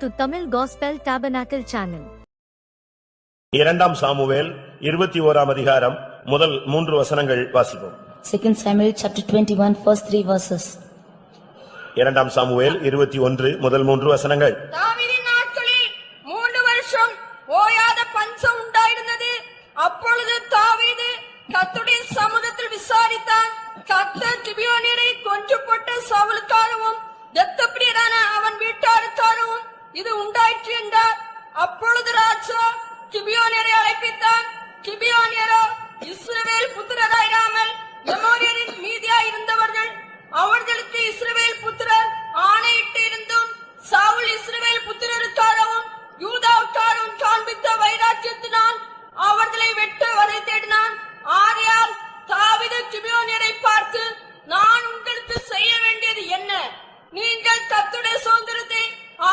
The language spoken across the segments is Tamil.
to Tamil Gospel Tabernacle channel. இரண்டாம் சாமுவேல் 21ஆம் அதிகாரம் முதல் 3 வசனங்கள் வாசிப்போம். 2 Samuel chapter 21 first 3 verses. இரண்டாம் சாமுவேல் 21 முதல் 3 வசனங்கள். தாவீதின் நாட்களில் 3 வருஷம் ஓயாத பஞ்சம் உண்டாயிருந்தது. அப்பொழுது தாவீது கர்த்தருடைய சமூகத்தில் விசாரித்தான். கர்த்தர் கிபியோனியரை கொன்று போட்ட சவுலுக்காகவும் இரத்தப்பிரியரான அவன் வீட்டாருக்காகவும் இது உண்டாயிற்று என்றார். அப்பொழுது ராஜா கிபியோனியரை அழைப்பித்தான். கிபியோனியரோ இஸ்ரவேல் புத்திரராயிராமல் எமோரியரின் மீதியாயிருந்தவர்கள். அவர்களுக்கு இஸ்ரவேல் புத்திரர் ஆணையிட்டு இருந்தும் சவுல் இஸ்ரவேல் புத்திரருக்காகவும் யூதாவுக்காகவும் காண்பித்த வைராக்கியத்தினால் அவர்களை வெட்ட வரை தேடினான். ஆகையால் தாவீது கிபியோனியரை பார்த்து, நான் உங்களுக்கு செய்ய வேண்டியது என்ன? நீங்கள் கர்த்தருடைய சுதந்திரத்தை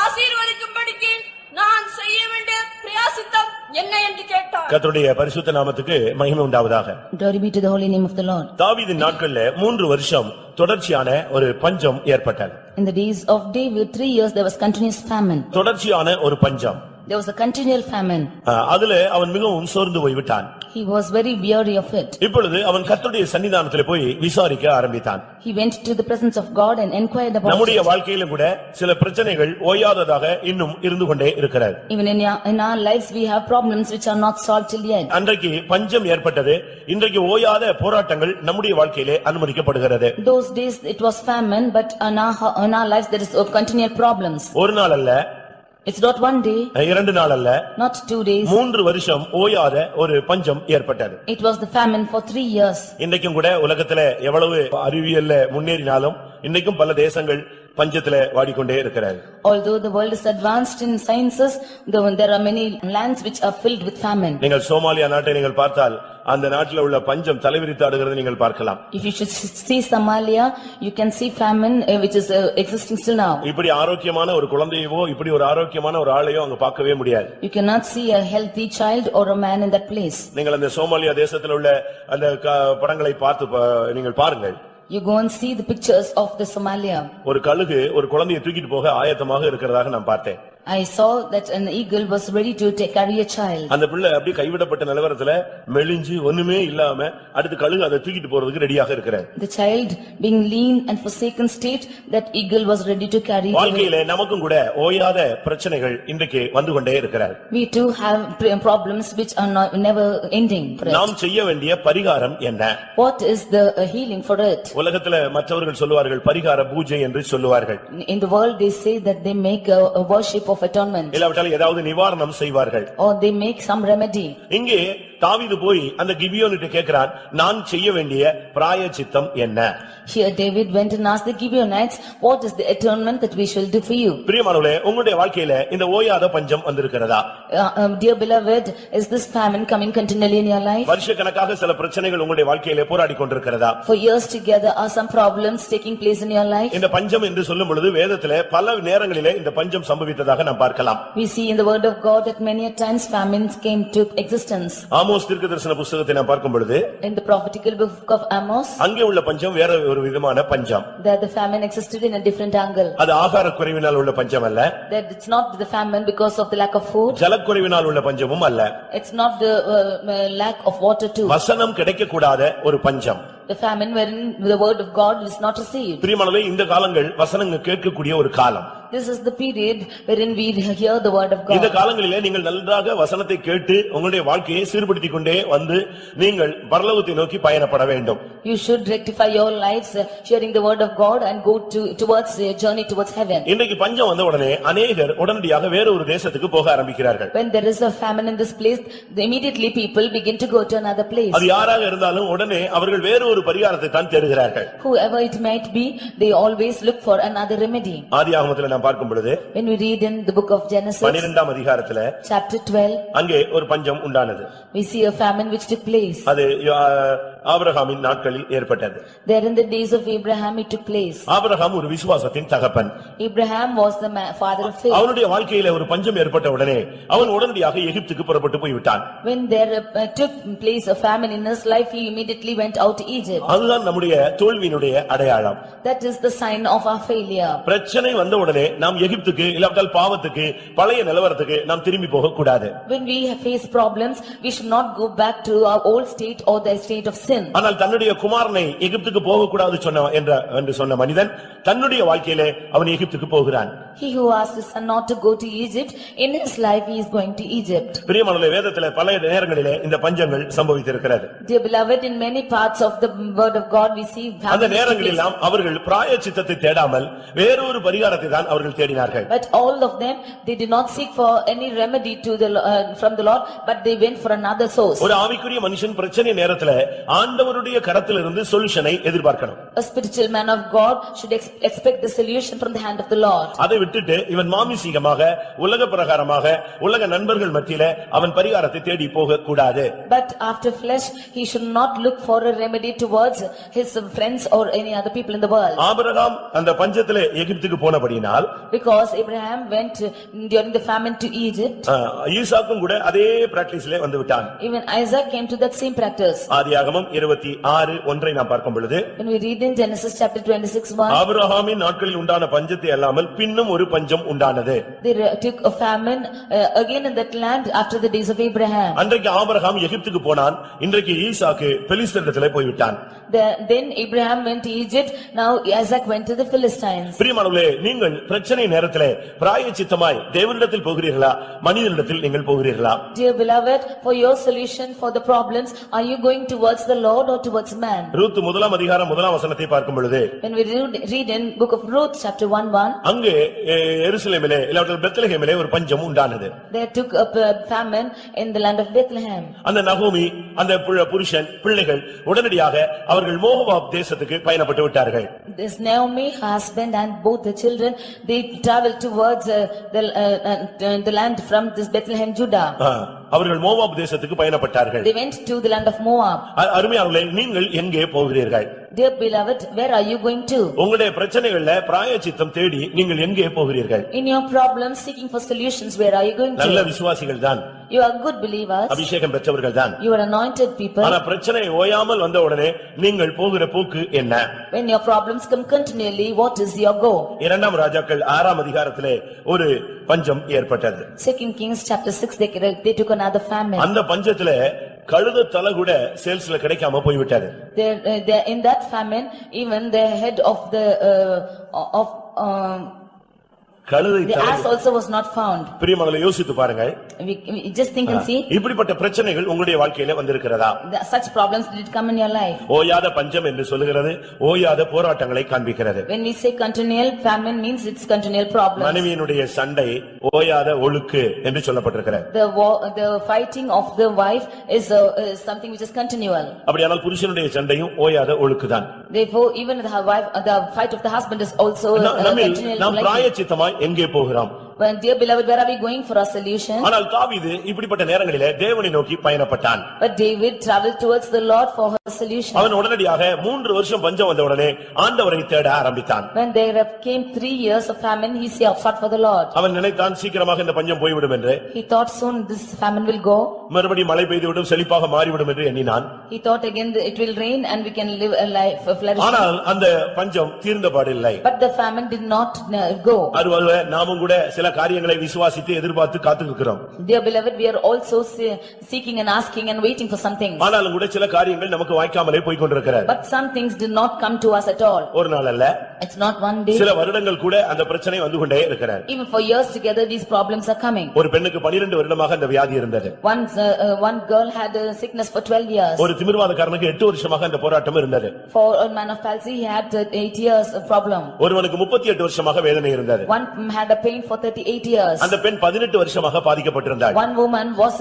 ஆசீர்வதிக்கும்படிக்கு நான் செய்ய வேண்டிய பிரயாசித்தம் என்ன என்று கேட்டார். கர்த்தருடைய பரிசுத்த நாமத்துக்கு மகிமை உண்டாவதாக. Glory be to the holy name of the Lord. தாவீதின் நாட்களிலே 3 வருஷம் தொடர்ச்சியான ஒரு பஞ்சம் ஏற்பட்டது. In the days of David 3 years there was continuous famine. தொடர்ச்சியான ஒரு பஞ்சம். There was a continual famine. அதிலே அவன் மிகவும் சோர்ந்து போய்விட்டான். He was very weary of it. இப்பொழுது அவன் கர்த்தருடைய சன்னிதானத்திலே போய் விசாரிக்க ஆரம்பித்தான். He went to the presence of God and inquired about நம்முடைய it. வாழ்க்கையிலும் கூட சில பிரச்சனைகள் ஓயாததாக இன்னும் இருந்து கொண்டே இருக்கிறது. Even in our lives we have problems which are not solved till yet. அன்றைக்கு பஞ்சம் ஏற்பட்டது. இன்றைக்கு ஓயாத போராட்டங்கள் நம்முடைய வாழ்க்கையிலே அனுமதிக்கப்படுகிறது. Those days it was famine, but in our lives there is continual problems. ஒரு நாள் அல்ல, It's not one day, 2 நாள் அல்ல, not 2 days. 3 வருஷம் ஓயாத ஒரு பஞ்சம் ஏற்பட்டது. It was the famine for 3 years. இன்றைக்கும் கூட உலகத்திலே எவ்வளவு அறிவியல்ல முன்னேறினாலும் இன்னைக்கும் பல தேசங்கள் பஞ்சத்திலே வாடிக்கொண்டே இருக்கிறது. Although the world is advanced in sciences, there are many lands which are filled with famine. நீங்கள் சோமாலியா நாட்டை நீங்கள் பார்த்தால் அந்த நாட்டில் உள்ள பஞ்சம் தலைவிரித்து ஆடுகிறது நீங்கள் பார்க்கலாம். If you should see Somalia, you can see famine which is existing still now. இப்படி ஆரோக்கியமான ஒரு குழந்தையோ இப்படி ஒரு ஆரோக்கியமான ஒரு ஆளையோ அங்க பார்க்கவே முடியாது. You cannot see a healthy child or a man in that place. நீங்கள் அந்த சோமாலியா தேசத்தில் உள்ள அந்த படங்களை பார்த்து நீங்கள் பாருங்கள். You go and see the pictures of the Somalia. ஒரு கழுகு ஒரு குழந்தையை தூக்கிட்டு போக ஆயத்தமாக இருக்கிறதாக நான் பார்த்தேன். I saw that an eagle was ready to carry a child. அந்த பிள்ளை அப்படியே கைவிடப்பட்ட நிலவரத்துல மெலிஞ்சு ஒண்ணுமே இல்லாம அடுத்து கழுகு அதை தூக்கிட்டு போறதுக்கு ரெடியாக இருக்கிறார். The child being lean and forsaken state, that eagle was ready to carry. வாழ்க்கையிலே நமக்கும் கூட ஓயாத பிரச்சனைகள் இன்றைக்கு வந்து கொண்டே இருக்கிறார். We too have problems which are never ending. நாம் செய்ய வேண்டிய பரிகாரம் என்ன? What is the healing for it? உலகத்துல மற்றவர்கள் சொல்லுவார்கள் பரிகார பூஜை என்று சொல்லுவார்கள். In the world they say that they make a worship of atonement. இல்லாவிட்டால் ஏதாவது நிவாரணம் செய்வார்கள். Or they make some remedy. இங்கே தாவீது போய் அந்த கிபியோனிட்ட கேக்குறான், நான் செய்ய வேண்டிய பிராயச்சித்தம் என்ன? Here David went and asked the Gibeonites, what is the atonement that we shall do for you? பிரியமானவர்களே, உங்களுடைய வாழ்க்கையில இந்த ஓயாத பஞ்சம் வந்திருக்கிறதா? Dear beloved, is this famine coming continually in your life? வருஷக்கணக்காக சில பிரச்சனைகள் உங்களுடைய வாழ்க்கையிலே போராடி கொண்டிருக்கிறதா? For years together are some problems taking place in your life? இந்த பஞ்சம் என்று சொல்லும் பொழுது வேதத்திலே பல நேரங்களிலே இந்த பஞ்சம் சம்பவித்ததாக நாம் பார்க்கலாம். We see in the word of God that many a times famines came to existence. Amos தீர்க்கதரிசன புத்தகத்தை நாம் பார்க்கும் பொழுது In the prophetical book of Amos, அங்கே உள்ள பஞ்சம் வேற ஒரு விதமான பஞ்சம். that the famine existed in a different angle. அது ஆகார குறைவினால் உள்ள பஞ்சம் அல்ல. That it's not the famine because of the lack of food. ஜலக்குறைவினால் உள்ள பஞ்சமும் அல்ல. It's not the lack of water too. வசனம் கிடைக்க கூடாத ஒரு பஞ்சம். The famine wherein the word of God is not received. பிரியமானவர்களே, இந்த காலங்கள் வசனங்கள் கேட்கக்கூடிய ஒரு காலம். This is the period wherein we hear the word of God. இந்த காலங்களிலே நீங்கள் நன்றாக வசனத்தை கேட்டு உங்களுடைய வாழ்க்கையை சீர்படுத்திக் கொண்டே வந்து நீங்கள் பரலோகத்தை நோக்கி பயணப்பட வேண்டும். You should rectify your lives hearing the word of God and go towards a journey towards heaven. இன்றைக்கு பஞ்சம் வந்த உடனே அநேகர் உடனடியாக வேற ஒரு தேசத்துக்கு போக ஆரம்பிக்கிறார்கள். When there is a famine in this place, immediately people begin to go to another place. அது யாராக இருந்தாலும் உடனே அவர்கள் வேற ஒரு பரிகாரத்தை தான் தேடுகிறார்கள். Whoever it might be, they always look for another remedy. ஆதியாகமத்திலே நாம் பார்க்கும் பொழுது When we read in the book of Genesis 12ஆம் அதிகாரத்திலே chapter 12, அங்கே ஒரு பஞ்சம் உண்டானது. we see a famine which took place. அது ஆபிரகாமின் நாட்களில் ஏற்பட்டது. There in the days of Abraham it took place. Abraham ஒரு விசுவாசத்தின் தகப்பன். Abraham was the father of faith. அவனுடைய வாழ்க்கையிலே ஒரு பஞ்சம் ஏற்பட்ட உடனே அவன் உடனடியாக எகிப்துக்கு புறப்பட்டு போய்விட்டான். When there took place a famine in his life, he immediately went out to Egypt. அதுதான் நம்முடைய தோல்வியினுடைய அடையாளம். That is the sign of our failure. பிரச்சனை வந்த உடனே நாம் எகிப்துக்கு இல்லாவிட்டால் பாவத்துக்கு பழைய நிலவரத்துக்கு நாம் திரும்பி போக கூடாது. When we face problems, we should not go back to our old state or the state of sin. ஆனால் தன்னுடைய குமாரனை எகிப்துக்கு போக கூடாது என்று சொன்ன மனிதன் தன்னுடைய வாழ்க்கையிலே அவன் எகிப்துக்கு போகிறான். He who asked his son not to go to Egypt, in his life he is going to Egypt. பிரியமானவர்களே, வேதத்திலே பல நேரங்களிலே இந்த பஞ்சங்கள் சம்பவித்திருக்கிறது. Dear beloved, in many parts of the word of God we see அந்த நேரங்களிலெல்லாம் அவர்கள் பிராயச்சித்தத்தை தேடாமல் வேறொரு பரிகாரத்தை தான் அவர்கள் தேடினார்கள். But all of them, they did not seek for any remedy to the from the Lord, but they went for another source. ஒரு ஆவிக்குரிய மனுஷன் பிரச்சனை நேரத்திலே ஆண்டவருடைய கரத்திலிருந்து சொல்யூஷனை எதிர்பார்க்கணும். A spiritual man of God should expect the solution from the hand of the Lord. அதை விட்டுட்டு இவன் மாமிசீகமாக உலக பிரகாரமாக உலக நண்பர்கள் மத்தியிலே அவன் பரிகாரத்தை தேடி போக கூடாது. But after flesh, he should not look for a remedy towards his friends or any other people in the world. Abraham அந்த பஞ்சத்திலே எகிப்துக்கு போனபடியினால், Because Abraham went during the famine to Egypt, ஈசாக்கும் கூட அதே பிராக்டிஸ்ல வந்து விட்டான். even Isaac came to that same practice. ஆதியாகமம் 26:1 நாம் பார்க்கும் பொழுது, When we read in Genesis chapter 26:1, ஆபிரகாமின் நாட்களில் உண்டான பஞ்சத்தை அல்லாமல் பின்னும் ஒரு பஞ்சம் உண்டானது. they took a famine again in that land after the days of Abraham. அன்றைக்கு ஆபிரகாம் எகிப்துக்கு போனான், இன்றைக்கு ஈசாக்கு பெலிஸ்தரிடத்திலே போய்விட்டான். Then Abraham went to Egypt, now Isaac went to the Philistines. பிரியமானவர்களே, நீங்கள் பிரச்சனை நேரத்திலே பிராயச்சித்தமாய் தேவனிடத்தில் போகிறீர்களா, மனிதனிடத்தில் நீங்கள் போகிறீர்களா? Dear beloved, for your solution for the problems, are you going towards the Lord or towards man? Ruth 1:1 பார்க்கும் பொழுது, When we read in book of Ruth chapter 1:1, அங்கே எருசலேமிலே இல்லாவிட்டால் பெத்லகேமிலே ஒரு பஞ்சம் உண்டானது. there took a famine in the land of Bethlehem. அந்த நகோமி அந்த புருஷன் பிள்ளைகள் உடனடியாக அவர்கள் மோவாப் தேசத்துக்கு பயணப்பட்டு விட்டார்கள். This Naomi husband and both the children, they traveled towards the land from this Bethlehem Judah. அவர்கள் மோவாப் தேசத்துக்கு பயணப்பட்டார்கள். They went to the land of Moab. அருமையானவர்களே, நீங்கள் எங்கே போகிறீர்கள்? Dear beloved, where are you going to? உங்களுடைய பிரச்சனைகள்ல பிராயச்சித்தம் தேடி நீங்கள் எங்கே போகிறீர்கள்? In your problems seeking for solutions, where are you going to? நல்ல விசுவாசிகள் தான், You are good believers, அபிஷேகம் பெற்றவர்கள் தான். you are anointed people. ஆனா பிரச்சனை ஓயாமல் வந்த உடனே நீங்கள் போகிற போக்கு என்ன? When your problems come continually, what is your go? 2 ராஜாக்கள் 6 அதிகாரத்திலே ஒரு பஞ்சம் ஏற்பட்டது. 2 Kings chapter 6, they took another famine. அந்த பஞ்சத்திலே கழுத தலை கூட சேல்ஸ்ல கிடைக்காம போய்விட்டது. In that famine, even the head of the கழுதை the தலை ass also was not found. பிரியமானவர்களே, யோசித்து பாருங்கள். We just think and see, இப்படிப்பட்ட பிரச்சனைகள் உங்களுடைய வாழ்க்கையில வந்திருக்கிறதா? such problems did come in your life. ஓயாத பஞ்சம் என்று சொல்லுகிறது, ஓயாத போராட்டங்களை காண்பிக்கிறது. When we say continual famine, means it's continual problems. மனைவியினுடைய சண்டை ஓயாத ஒழுக்கு என்று சொல்லப்பட்டிருக்கிறது. The fighting of the wife is something which is continual. அப்படியானால் புருஷனுடைய சண்டையும் ஓயாத ஒழுக்குதான். Therefore, even the fight of the husband is also continual. நாம் பிராயச்சித்தமாய் எங்கே போகிறோம்? When, dear beloved, where are we going for our solution? ஆனால் தாவீது இப்படிப்பட்ட நேரங்களிலே தேவனை நோக்கி பயணப்பட்டான். But David traveled towards the Lord for her solution. அவன் உடனடியாக 3 வருஷம் பஞ்சம் வந்த உடனே ஆண்டவரை தேட ஆரம்பித்தான். When there came 3 years of famine, he sought for the Lord. அவன் நினைத்தான் சீக்கிரமாக இந்த பஞ்சம் போய்விடும் என்று. He thought soon this famine will go. மறுபடியும் மழை பெய்துவிடும், செழிப்பாக மாறிவிடும் என்று எண்ணினான். He thought again it will rain and we can live a life of flourishing. ஆனால் அந்த பஞ்சம் தீர்ந்தபாடில்லை. But the famine did not go. அதுவல்ல, நாமும் கூட சில காரியங்களை விசுவாசித்து எதிர்பார்த்து காத்திருக்கிறோம். Dear beloved, we are also seeking and asking and waiting for some things. ஆனாலும் கூட சில காரியங்கள் நமக்கு வாய்க்காமலே போய் கொண்டிருக்கிறது. But some things did not come to us at all. ஒரு நாள் அல்ல, It's not one day. சில வருடங்கள் கூட அந்த பிரச்சனை வந்து கொண்டே இருக்கிறது. Even for years together these problems are coming. ஒரு பெண்ணுக்கு 12 வருடமாக அந்த வியாதி இருந்தது. One girl had a sickness for 12 years. ஒரு திமிர்வாதக்காரனுக்கு 8 வருஷமாக அந்த போராட்டம் இருந்தது. For a man of palsy, he had 8 years of problem. ஒருவனுக்கு 38 வருஷமாக வேதனை இருந்தது. One had a pain for 38 38 years. அந்த பெண் 18 வருஷமாக பாதிக்கப்பட்டிருந்தாள். One woman was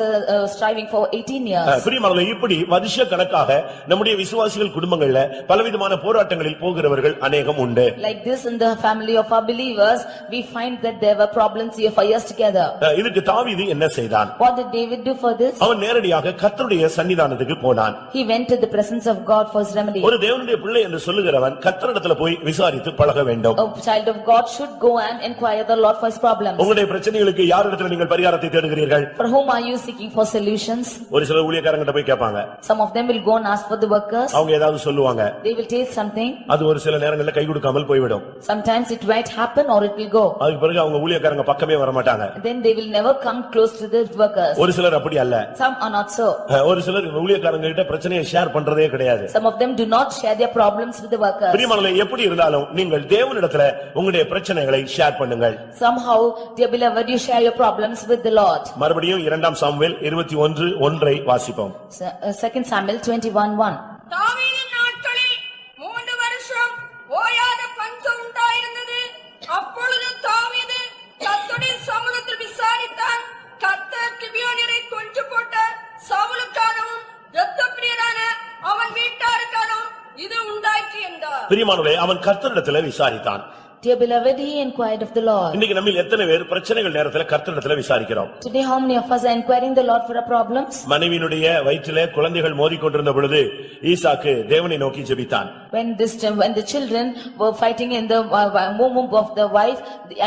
striving for 18 years. பிரியமானவர்களே, இப்படி வருஷ கணக்காக நம்முடைய விசுவாசிகள் குடும்பங்கள்ல பலவிதமான போராட்டங்களில் போகிறவர்கள் அநேகம் உண்டு. Like this in the family of our believers, we find that there were problems here for years together. இதுக்கு தாவீது என்ன செய்தான்? What did David do for this? அவன் நேரடியாக கர்த்தருடைய சன்னிதானத்துக்கு போனான். He went to the presence of God for his remedy. ஒரு தேவனுடைய பிள்ளை என்று சொல்லுகிறவன் கர்த்தரிடத்துல போய் விசாரித்து பழக வேண்டும். A child of God should go and inquire the Lord for his problems. உங்களுடைய பிரச்சனைகளுக்கு யாரிடத்துல நீங்கள் பரிகாரத்தை தேடுகிறீர்கள்? For whom are you seeking for solutions? ஒரு சில ஊழியக்காரங்கிட்ட போய் கேட்பாங்க. Some of them will go and ask for the workers. அவங்க ஏதாவது சொல்லுவாங்க. They will taste something. அது ஒரு சில நேரங்களில் கை கொடுக்காமல் போய்விடும். Sometimes it might happen or it will go. அதுக்கு பிறகு அவங்க ஊழியக்காரங்க பக்கமே வர மாட்டாங்க. Then they will never come close to the workers. ஒரு சிலர் அப்படி அல்ல. Some are not so. ஒரு சிலர் ஊழியக்காரங்க கிட்ட பிரச்சனையை ஷேர் பண்றதே கிடையாது. Some of them do not share their problems with the workers. பிரியமானவர்களே, எப்படி இருந்தாலும் நீங்கள் தேவனிடத்துல உங்களுடைய பிரச்சனைகளை ஷேர் பண்ணுங்கள். Somehow, dear beloved, you share your problems with the Lord. மறுபடியும் 2 சாமுவேல் 21:1 வாசிப்போம். 2 Samuel 21:1. தாவீதின் நாட்களில் 3 வருஷம் ஓயாத பஞ்சம் உண்டாயிருந்தது. அப்பொழுது தாவீது கர்த்தருடைய சமூகத்தில் விசாரித்தான். கர்த்தர் கிபியோனியரை கொன்று போட்ட சவுலுக்காகவும் இரத்தப்பிரியரான அவன் வீட்டாருக்காகவும் இது உண்டாயிற்று என்றார். பிரியமானவர்களே, அவன் கர்த்தரிடத்துல விசாரித்தான். Dear beloved, he inquired of the Lord. இன்னைக்கு நம்மில் எத்தனை பேர் பிரச்சனைகள் நேரத்துல கர்த்தரிடத்துல விசாரிக்கிறோம்? Today, how many of us are inquiring the Lord for our problems? மனைவியினுடைய வயிற்றிலே குழந்தைகள் மோதிக்கொண்டிருந்த பொழுது ஈசாக்கு தேவனை நோக்கி ஜெபித்தான். When the children were fighting in the womb of the wife,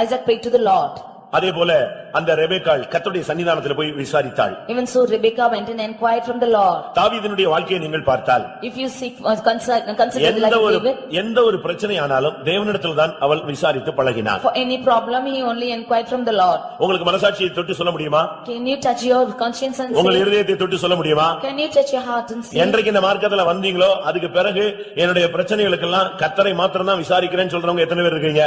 Isaac prayed to the Lord. அதேபோல அந்த ரெபெக்காள் கர்த்தருடைய சன்னிதானத்தில் போய் விசாரித்தாள். Even so, Rebecca went and inquired from the Lord. தாவீதினுடைய வாழ்க்கையை நீங்கள் பார்த்தால், If you seek, consider the life of David. எந்த ஒரு பிரச்சனை ஆனாலும் தேவனிடத்தில் தான் அவள் விசாரித்து பழகினாள். For any problem, he only inquired from the Lord. உங்களுக்கு மனசாட்சியை தொட்டு சொல்ல முடியுமா? Can you touch your conscience and உங்கள் say? இருதயத்தை தொட்டு சொல்ல முடியுமா? Can you touch your heart and say? என்றைக்கு இந்த மார்க்கத்துல வந்தீங்களோ அதுக்கு பிறகு என்னுடைய பிரச்சனைகளுக்கெல்லாம் கர்த்தரை மாத்திரம் தான் விசாரிக்கிறேன்னு சொல்றவங்க எத்தனை பேர் இருக்கீங்க?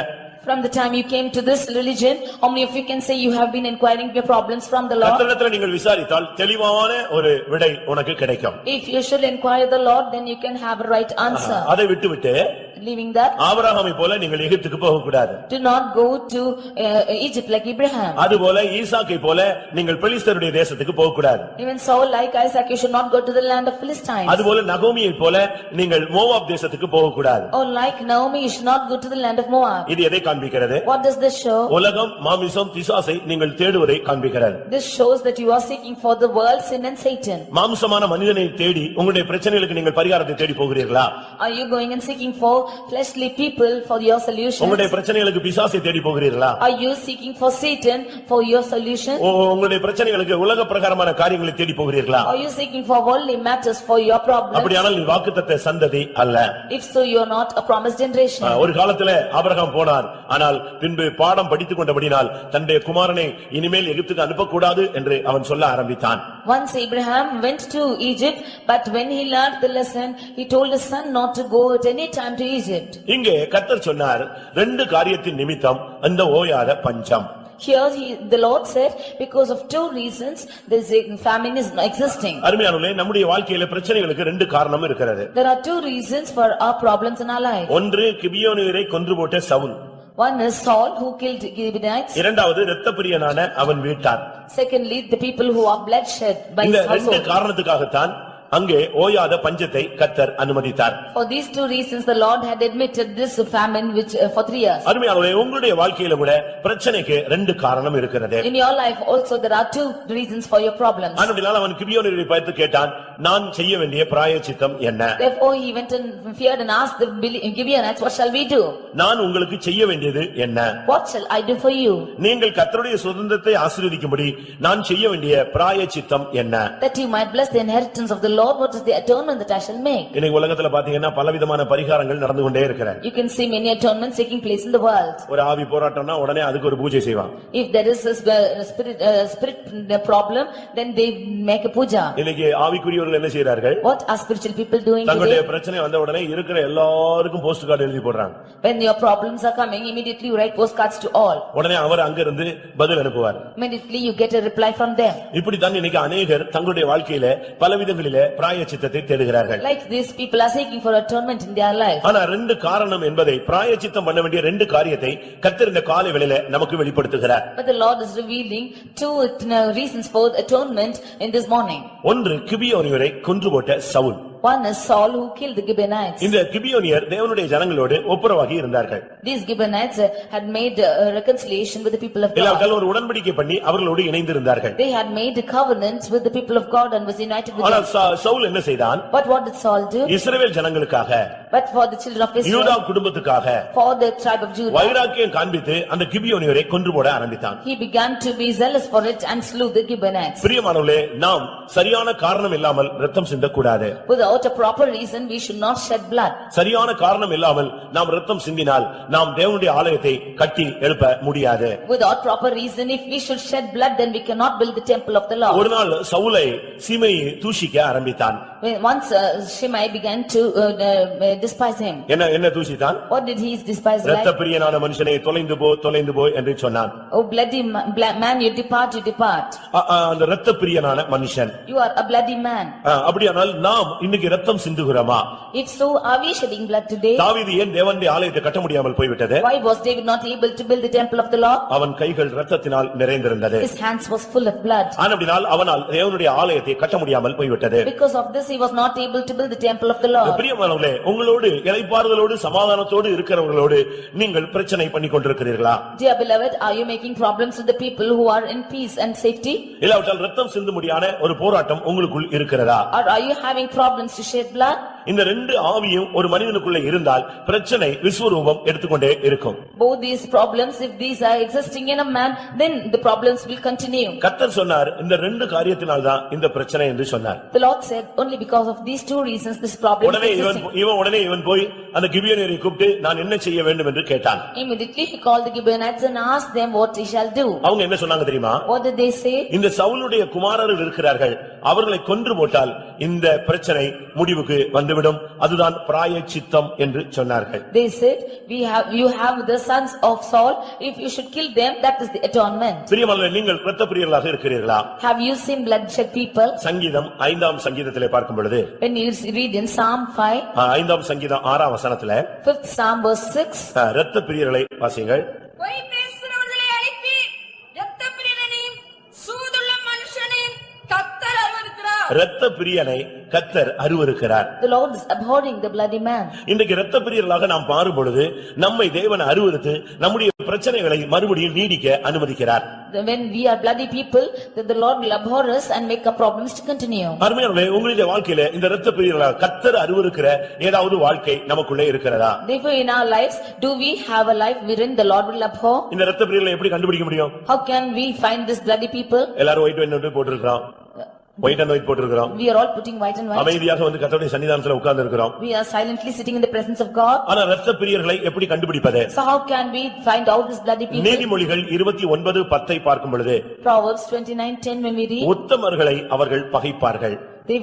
From the time you came to this religion, how many of you can say you have been inquiring your problems from the Lord? கர்த்தரிடத்தில் நீங்கள் விசாரித்தால் தெளிவான ஒரு விடை உனக்கு கிடைக்கும். If you should inquire the Lord, then you can have a right answer. அதை விட்டுவிட்டு Leaving that, ஆபிரகாமை போல நீங்கள் எகிப்துக்கு போக கூடாது. do not go to Egypt like Abraham. அதுபோல ஈசாக்கை போல நீங்கள் பெலிஸ்தருடைய தேசத்துக்கு போக கூடாது. Even so, like Isaac, you should not go to the land of Philistines. அதுபோல நகோமியை போல நீங்கள் மோவாப் தேசத்துக்கு போக கூடாது. Or like Naomi, you should not go to the land of Moab. இது எதை காண்பிக்கிறது? What does this show? உலகம் மாமிசம் பிசாசை நீங்கள் தேடுவதை காண்பிக்கிறது. This shows that you are seeking for the world, sin and Satan. மாம்சமான மனிதனை தேடி உங்களுடைய பிரச்சனைகளுக்கு நீங்கள் பரிகாரத்தை தேடி போகிறீர்களா? Are you going and seeking for fleshly people for your solutions? உங்களுடைய பிரச்சனைகளுக்கு பிசாசை தேடி போகிறீர்களா? Are you seeking for Satan for your solution? உங்களுடைய பிரச்சனைகளுக்கு உலக பிரகாரமான காரியங்களை தேடி போகிறீர்களா? Are you seeking for worldly matters for your problems? அப்படியானால் நீ வாக்குத்தத்த சந்ததி அல்ல. If so, you are not a promised generation. ஒரு காலத்துல ஆபிரகாம் போனார், ஆனால் பின்பு பாடம் படித்துக் கொண்டபடினால் தன்னுடைய குமாரனை இனிமேல் எகிப்துக்கு அனுப்பக்கூடாது என்று அவன் சொல்ல ஆரம்பித்தான். Once Abraham went to Egypt, but when he learned the lesson, he told his son not to go at any time to Egypt. இங்கே கர்த்தர் சொன்னார், 2 காரியத்தின் நிமித்தம் அந்த ஓயாத பஞ்சம். Here the Lord said, because of 2 reasons, this famine is existing. அருமையானவர்களே, நம்முடைய வாழ்க்கையில பிரச்சனைகளுக்கு 2 காரணம் இருக்கிறது. There are 2 reasons for our problems in our life. ஒன்று கிபியோனியரை கொன்று போட்ட Saul. One is Saul who killed Gibeonites. இரண்டாவது இரத்தப்பிரியனான அவன் வீட்டார். Secondly, the people who are bloodshed by இந்த his 2 household. காரணத்துக்காகத்தான் அங்கே ஓயாத பஞ்சத்தை கர்த்தர் அனுமதித்தார். For these 2 reasons, the Lord had admitted this famine which for 3 years. அருமையானவர்களே, உங்களுடைய வாழ்க்கையில கூட பிரச்சனைக்கு 2 காரணம் இருக்கிறது. In your life also there are 2 reasons for your problems. ஆனபடியால் அவன் கிபியோனியரை பார்த்து கேட்டான், நான் செய்ய வேண்டிய பிராயச்சித்தம் என்ன? Therefore he went and feared and asked the Gibeonites, what shall we do? நான் உங்களுக்கு செய்ய வேண்டியது என்ன? What shall I do for you? நீங்கள் கர்த்தருடைய சுதந்திரத்தை ஆசீர்வதிக்கும்படி நான் செய்ய வேண்டிய பிராயச்சித்தம் என்ன? That you might bless the inheritance of the Lord, what is the atonement that I shall make? இன்னைக்கு உலகத்துல பாத்தீங்கன்னா பலவிதமான பரிகாரங்கள் நடந்து கொண்டே இருக்கிறது. You can see many atonements taking place in the world. ஒரு ஆவி போராட்டம்னா உடனே அதுக்கு ஒரு பூஜை செய்வாங்க. If there is a spirit problem, then they make a puja. இன்னைக்கு ஆவிக்குரியவர்கள் என்ன செய்றார்கள்? What are spiritual people doing தங்களுடைய today? பிரச்சனை வந்த உடனே இருக்கிற எல்லாருக்கும் போஸ்ட் கார்டு எழுதி போடுறாங்க. When your problems are coming, immediately you write postcards to all. உடனே அவர் அங்க இருந்து பதில் அனுப்புவார். Immediately you get a reply from them. இப்படி தான் இன்னைக்கு அநேகர் தங்களுடைய வாழ்க்கையில பலவிதங்களிலே பிராயச்சித்தத்தை தேடுகிறார்கள். Like these people are seeking for atonement in their life. ஆனா ரெண்டு காரணம் என்பதை பிராயச்சித்தம் பண்ண வேண்டிய ரெண்டு காரியத்தை கர்த்தர் இந்த காலை வேளையிலே நமக்கு வெளிப்படுத்துகிறார். But the Lord is revealing two reasons for atonement in this morning. ஒன்று கிபியோனியரை கொன்று போட்ட Saul. One is Saul who killed the Gibeonites. இந்த கிபியோனியர் தேவனுடைய ஜனங்களோடு ஒப்புரவாகி இருந்தார்கள். These Gibeonites had made reconciliation with the people of God. எல்லாரும் ஒரு உடன்படிக்கை பண்ணி அவர்களோடு இணைந்து இருந்தார்கள். They had made a covenant with the people of God and was united with ஆனா them. சவுல் என்ன செய்தான்? But what did Saul do? இஸ்ரவேல் ஜனங்களுக்காக, But for the children of Israel, யூதா குடும்பத்துக்காக for the tribe of Judah, வைராக்கியம் காண்பித்து அந்த கிபியோனியரை கொன்று போட ஆரம்பித்தான். he began to be zealous for it and slew the Gibeonites. பிரியமானவர்களே, நாம் சரியான காரணம் இல்லாமல் இரத்தம் சிந்தக்கூடாது. Without a proper reason, we should not shed blood. சரியான காரணம் இல்லாமல் நாம் இரத்தம் சிந்தினால் நாம் தேவனுடைய ஆலயத்தை கட்டி எழுப்ப முடியாது. Without proper reason, if we should shed blood, then we cannot build the temple of the Lord. ஒரு நாள் சவுலை சீமையை தூஷிக்க ஆரம்பித்தான். Once Shimei began to despise him. என்ன தூஷித்தான்? What did he despise like? இரத்த பிரியனான மனுஷனே தொலைந்து போ என்று சொன்னான். Oh bloody man, you depart, you depart. அந்த இரத்த பிரியனான மனுஷன். You are a bloody man. அப்படியானால் நாம் இன்னைக்கு இரத்தம் சிந்துகிறோமா? If so, are we shedding blood today? தாவீது ஏன் தேவனுடைய ஆலயத்தை கட்ட முடியாமல் போய்விட்டது? Why was David not able to build the temple of the Lord? அவன் கைகள் இரத்தத்தினால் நிறைந்திருந்தது. His hands was full of blood. ஆனபடியால் அவனால் தேவனுடைய ஆலயத்தை கட்ட முடியாமல் போய்விட்டது. Because of this, he was not able to build the temple of the Lord. பிரியமானவர்களே, உங்களோடு இளைப்பாறுதலோடு சமாதானத்தோடு இருக்கிறவர்களோடு நீங்கள் பிரச்சனை பண்ணி கொண்டிருக்கிறீர்களா? Dear beloved, are you making problems with the people who are in peace and safety? இல்லாவிட்டால் இரத்தம் சிந்தும்படியான ஒரு போராட்டம் உங்களுக்குள் இருக்கிறதா? Or are you having problems to shed blood? இந்த ரெண்டு ஆவியும் ஒரு மனிதனுக்குள்ள இருந்தால் பிரச்சனை விஸ்வரூபம் எடுத்துக்கொண்டே இருக்கும். Both these problems, if these are existing in a man, then the problems will continue. கர்த்தர் சொன்னார், இந்த ரெண்டு காரியத்தினால் தான் இந்த பிரச்சனை என்று சொன்னார். The Lord said, only because of these two reasons this problem is existing. உடனே இவன் போய் அந்த கிபியோனியரை கூப்பிட்டு நான் என்ன செய்ய வேண்டும் என்று கேட்டான். Immediately he called the Gibeonites and asked them what he shall do. அவங்க என்ன சொன்னாங்க தெரியுமா? What did they say? இந்த சவுலுடைய குமாரர்கள் இருக்கிறார்கள், அவர்களை கொன்று போட்டால் இந்த பிரச்சனை முடிவுக்கு வந்துவிடும், அதுதான் பிராயச்சித்தம் என்று சொன்னார்கள். They said, you have the sons of Saul, if you should kill them, that is the atonement. பிரியமானவர்களே, நீங்கள் இரத்த பிரியர்களாக இருக்கிறீர்களா? Have you seen bloodshed people? சங்கீதம் 5ஆம் சங்கீதத்திலே பார்க்கும் பொழுது, When you read in Psalm 5, 5ஆம் சங்கீதம் 6ஆம் வசனத்திலே 5th Psalm verse 6, இரத்த பிரியர்களை வாசிங்கள். பொய் பேசுகிறவர்களை அழிப்பீர், இரத்தப் பிரியனையும் சூதுள்ள மனுஷனையும் கர்த்தர் அருவருக்கிறார். இரத்த பிரியனை கர்த்தர் அருவருக்கிறார். the Lord is abhorring the bloody man. இன்றைக்கு இரத்த பிரியர்களாக நாம் மாறும் பொழுது நம்மை தேவன் அருவருத்து நம்முடைய பிரச்சனைகளை மறுபடியும் நீடிக்க அனுமதிக்கிறார். When we are bloody people, then the Lord will abhor us and make our problems to continue. அருமையானவர்களே, உங்களுடைய வாழ்க்கையில இந்த இரத்த பிரியர்களாக கர்த்தர் அருவருக்கிற ஏதாவது வாழ்க்கை நமக்குள்ளே இருக்கிறதா? Therefore in our lives, do we have a life wherein the Lord will abhor? இந்த இரத்த பிரியர்களை எப்படி கண்டுபிடிக்க முடியும்? How can we find this bloody people? எல்லாரும் ஒயிட் அண்ட் போட்டிருக்கிறோம், ஒயிட் அண்ட் ஒயிட் போட்டிருக்கிறோம். We are all putting white and white. அமைதியாக வந்து கர்த்தருடைய சன்னிதானத்துல உட்கார்ந்து இருக்கிறோம். We are silently sitting in the presence of God. ஆனா இரத்த பிரியர்களை எப்படி கண்டுபிடிப்பது? So how can we find out this bloody people? நீதிமொழிகள் 29:10 பார்க்கும் பொழுது, Proverbs 29:10 when we read, உத்தமர்களை அவர்கள் பகைப்பார்கள். they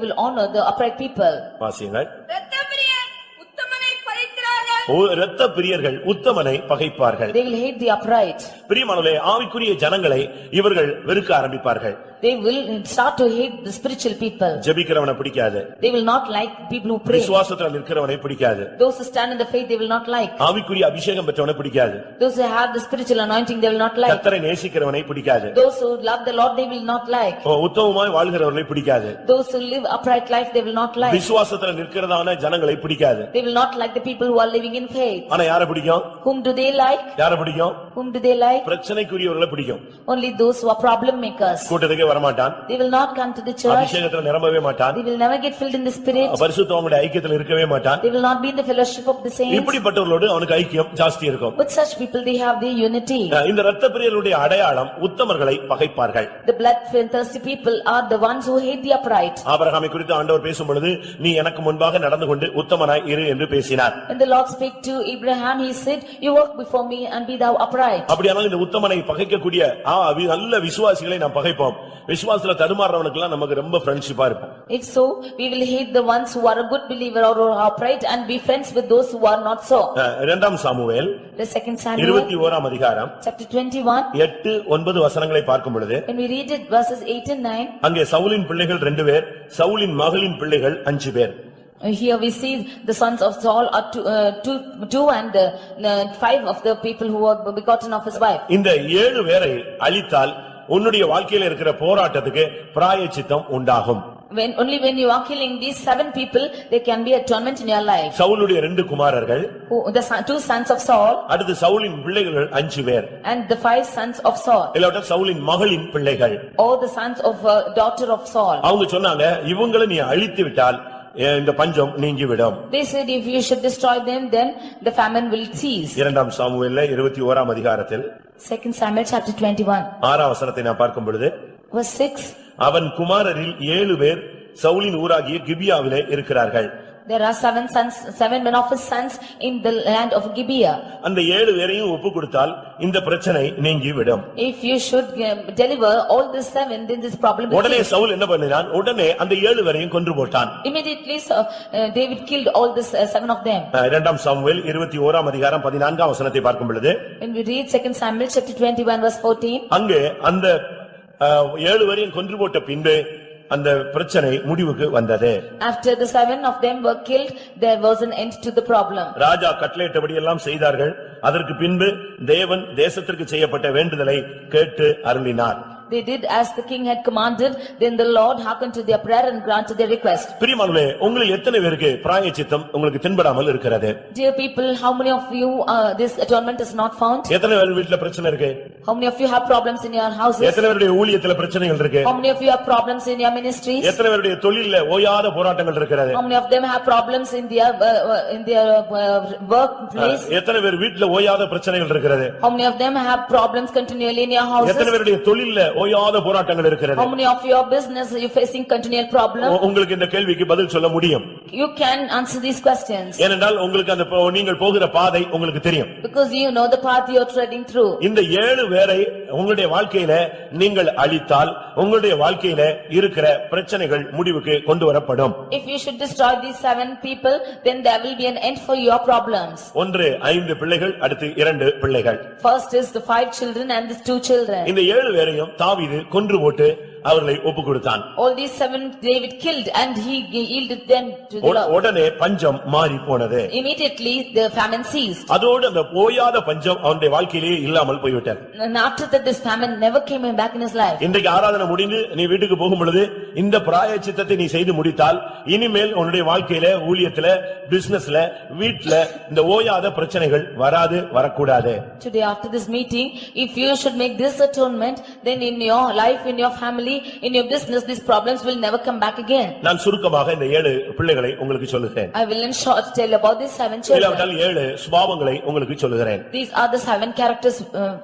will honor the upright people. வாசியுங்கள். இரத்தப் பிரியர் உத்தமனை பகைக்கிறார்கள். இரத்த பிரியர்கள் உத்தமனை பகைப்பார்கள். They will hate the upright. பிரியமானவர்களே, ஆவிக்குரிய ஜனங்களை இவர்கள் வெறுக்க ஆரம்பிப்பார்கள். They will start to hate the spiritual people. ஜெபிக்கிறவனை பிடிக்காது. They will not like people who pray. விசுவாசத்துல நிற்கிறவனை பிடிக்காது. Those who stand in the faith, they will not like. ஆவிக்குரிய அபிஷேகம் பெற்றவனை பிடிக்காது. Those who have the spiritual anointing, they will not like. கர்த்தரை நேசிக்கிறவனை பிடிக்காது. Those who love the Lord, they will not like. உத்தமமாய் வாழ்கிறவர்களை பிடிக்காது. Those who live upright life, they will not like. விசுவாசத்துல நிற்கிறதான ஜனங்களை பிடிக்காது. They will not like the people who are living in faith. ஆனா யாரை பிடிக்கும்? Whom do they like? யாரை பிடிக்கும்? Whom do they like? பிரச்சனைக்குரியவர்களை பிடிக்கும். Only those who are problem makers. கூட்டத்துக்கே வரமாட்டான். They will not come to the church. அபிஷேகத்துல நிரம்பவே மாட்டான். They will never get filled in the spirit. பரிசுத்தவான்களுடைய ஐக்கியத்துல இருக்கவே மாட்டான். They will not be in the fellowship of the saints. இப்படிப்பட்டவர்களோடு அவனுக்கு ஐக்கியம் ஜாஸ்தி இருக்கும். With such people, they have their unity. இந்த இரத்த பிரியர்களுடைய அடையாளம் உத்தமர்களை பகைப்பார்கள். The bloodthirsty people are the ones who hate the upright. ஆபிரகாமை குறித்து ஆண்டவர் பேசும் பொழுது, நீ எனக்கு முன்பாக நடந்து கொண்டு உத்தமனாய் இரு என்று பேசினார். When the Lord spake to Abraham, he said, you walk before me and be thou upright. அப்படியானால் இந்த உத்தமனை பகைக்கக்கூடிய நல்ல விசுவாசிகளை நாம் பகைப்போம். விசுவாசத்துல தடுமாறவனுக்கெல்லாம் நமக்கு ரொம்ப ஃப்ரெண்ட்ஷிப்பா இருப்போம். If so, we will hate the ones who are a good believer or are upright and be friends with those who are not so. இரண்டாம் சாமுவேல் The second Samuel 21ஆம் அதிகாரம் chapter 21. 8-9 வசனங்களை பார்க்கும் பொழுது When we read it verses 8 and 9. அங்கே சவுலின் பிள்ளைகள் 2 பேர், சவுலின் மகளின் பிள்ளைகள் 5 பேர். Here we see the sons of Saul are two and 5 of the people who were begotten of his wife. இந்த 7 பேரை அழித்தால் உன்னுடைய வாழ்க்கையில இருக்கிற போராட்டத்துக்கு பிராயச்சித்தம் உண்டாகும். Only when you are killing these 7 people, there can be atonement in your life. சவுலுடைய 2 குமாரர்கள், The 2 sons of Saul, அடுத்து சவுலின் பிள்ளைகள் 5 பேர், and the 5 sons of Saul, இல்லாட்ட சவுலின் மகளின் பிள்ளைகள், all the sons of daughter of Saul. அவங்க சொன்னாங்க இவங்களை நீ அழித்து விட்டால் இந்த பஞ்சம் நீங்கிவிடும். They said if you should destroy them, then the famine will cease. இரண்டாம் சாமுவேல்ல 21ஆம் அதிகாரத்தில் 2 Samuel chapter 21 6ஆம் வசனத்தை நான் பார்க்கும் பொழுது verse 6. அவன் குமாரரில் 7 பேர் சவுலின் ஊராகிய கிபியாவிலே இருக்கிறார்கள். There are 7 sons, 7 men of his sons in the land of Gibeah. அந்த 7 பேரையும் ஒப்பு கொடுத்தால் இந்த பிரச்சனை நீங்கிவிடும். If you should deliver all the 7, then this problem will உடனே cease. சவுல் என்ன பண்ணினான்? உடனே அந்த 7 பேரையும் கொன்று போட்டான். Immediately David killed all the 7 of them. இரண்டாம் சாமுவேல் 21ஆம் அதிகாரம் 14ஆம் வசனத்தை பார்க்கும் பொழுது When we read 2 Samuel chapter 21 verse 14. அங்கே அந்த 7 பேரையும் கொன்று போட்ட பின்பு அந்த பிரச்சனை முடிவுக்கு வந்தது. After the 7 of them were killed, there was an end to the problem. ராஜா கட்டளையிட்டபடி எல்லாம் செய்தார்கள். அதற்கு பின்பு தேவன் தேசத்திற்கு செய்யப்பட்ட வேண்டுதலை கேட்டு அருளினார். They did as the king had commanded, then the Lord hearkened to their prayer and granted their request. பிரியமானவர்களே, உங்களில் எத்தனை பேருக்கு பிராயச்சித்தம் உங்களுக்கு தென்படாமல் இருக்கிறது? Dear people, how many of you this atonement is not found? எத்தனை பேர் வீட்ல பிரச்சனை இருக்கு? How many of you have problems in your houses? எத்தனை பேருடைய ஊழியத்துல பிரச்சனைகள் இருக்கு? How many of you have problems in your ministries? எத்தனை பேருடைய தொழில்ல ஓயாத போராட்டங்கள் இருக்கிறது? How many of them have problems in their workplace? எத்தனை பேர் வீட்ல ஓயாத பிரச்சனைகள் இருக்கிறது? How many of them have problems continually in your houses? எத்தனை பேருடைய தொழில்ல ஓயாத போராட்டங்கள் இருக்கிறது? How many of your business you facing continual problem? உங்களுக்கு இந்த கேள்விக்கு பதில் சொல்ல முடியும். You can answer these questions. ஏனென்றால் உங்களுக்கு அந்த நீங்கள் போகிற பாதை உங்களுக்கு தெரியும். Because you know the path you are treading through. இந்த 7 பேரை உங்களுடைய வாழ்க்கையில நீங்கள் அழித்தால் உங்களுடைய வாழ்க்கையில இருக்கிற பிரச்சனைகள் முடிவுக்கு கொண்டு வரப்படும். If you should destroy these 7 people, then there will be an end for your problems. 5 பிள்ளைகள், அடுத்து 2 பிள்ளைகள். First is the 5 children and the 2 children. இந்த 7 பேரையும் தாவீது கொன்று போட்டு அவர்களை ஒப்பு கொடுத்தான். All these 7 David killed and he yielded them to the Lord. உடனே பஞ்சம் மாறி போனது. Immediately the famine ceased. அதோடு அந்த ஓயாத பஞ்சம் அவனுடைய வாழ்க்கையிலேயே இல்லாமல் போய்விட்டது. And after that this famine never came back in his life. இன்றைக்கு ஆராதனை முடிந்து நீ வீட்டுக்கு போகும் பொழுது இந்த பிராயச்சித்தத்தை நீ செய்து முடித்தால் இனிமேல் உன்னுடைய வாழ்க்கையில, ஊழியத்துல, பிசினஸ்ல, வீட்ல இந்த ஓயாத பிரச்சனைகள் வராது, வரக்கூடாது. Today after this meeting, if you should make this atonement, then in your life, in your family, in your business, these problems will never come back again. நான் சுருக்கமாக இந்த 7 பிள்ளைகளை உங்களுக்கு சொல்லுகிறேன். I will in short tell about these 7 children. இல்லாவிட்டால் 7 சுபாவங்களை உங்களுக்கு சொல்லுகிறேன். These are the 7 characters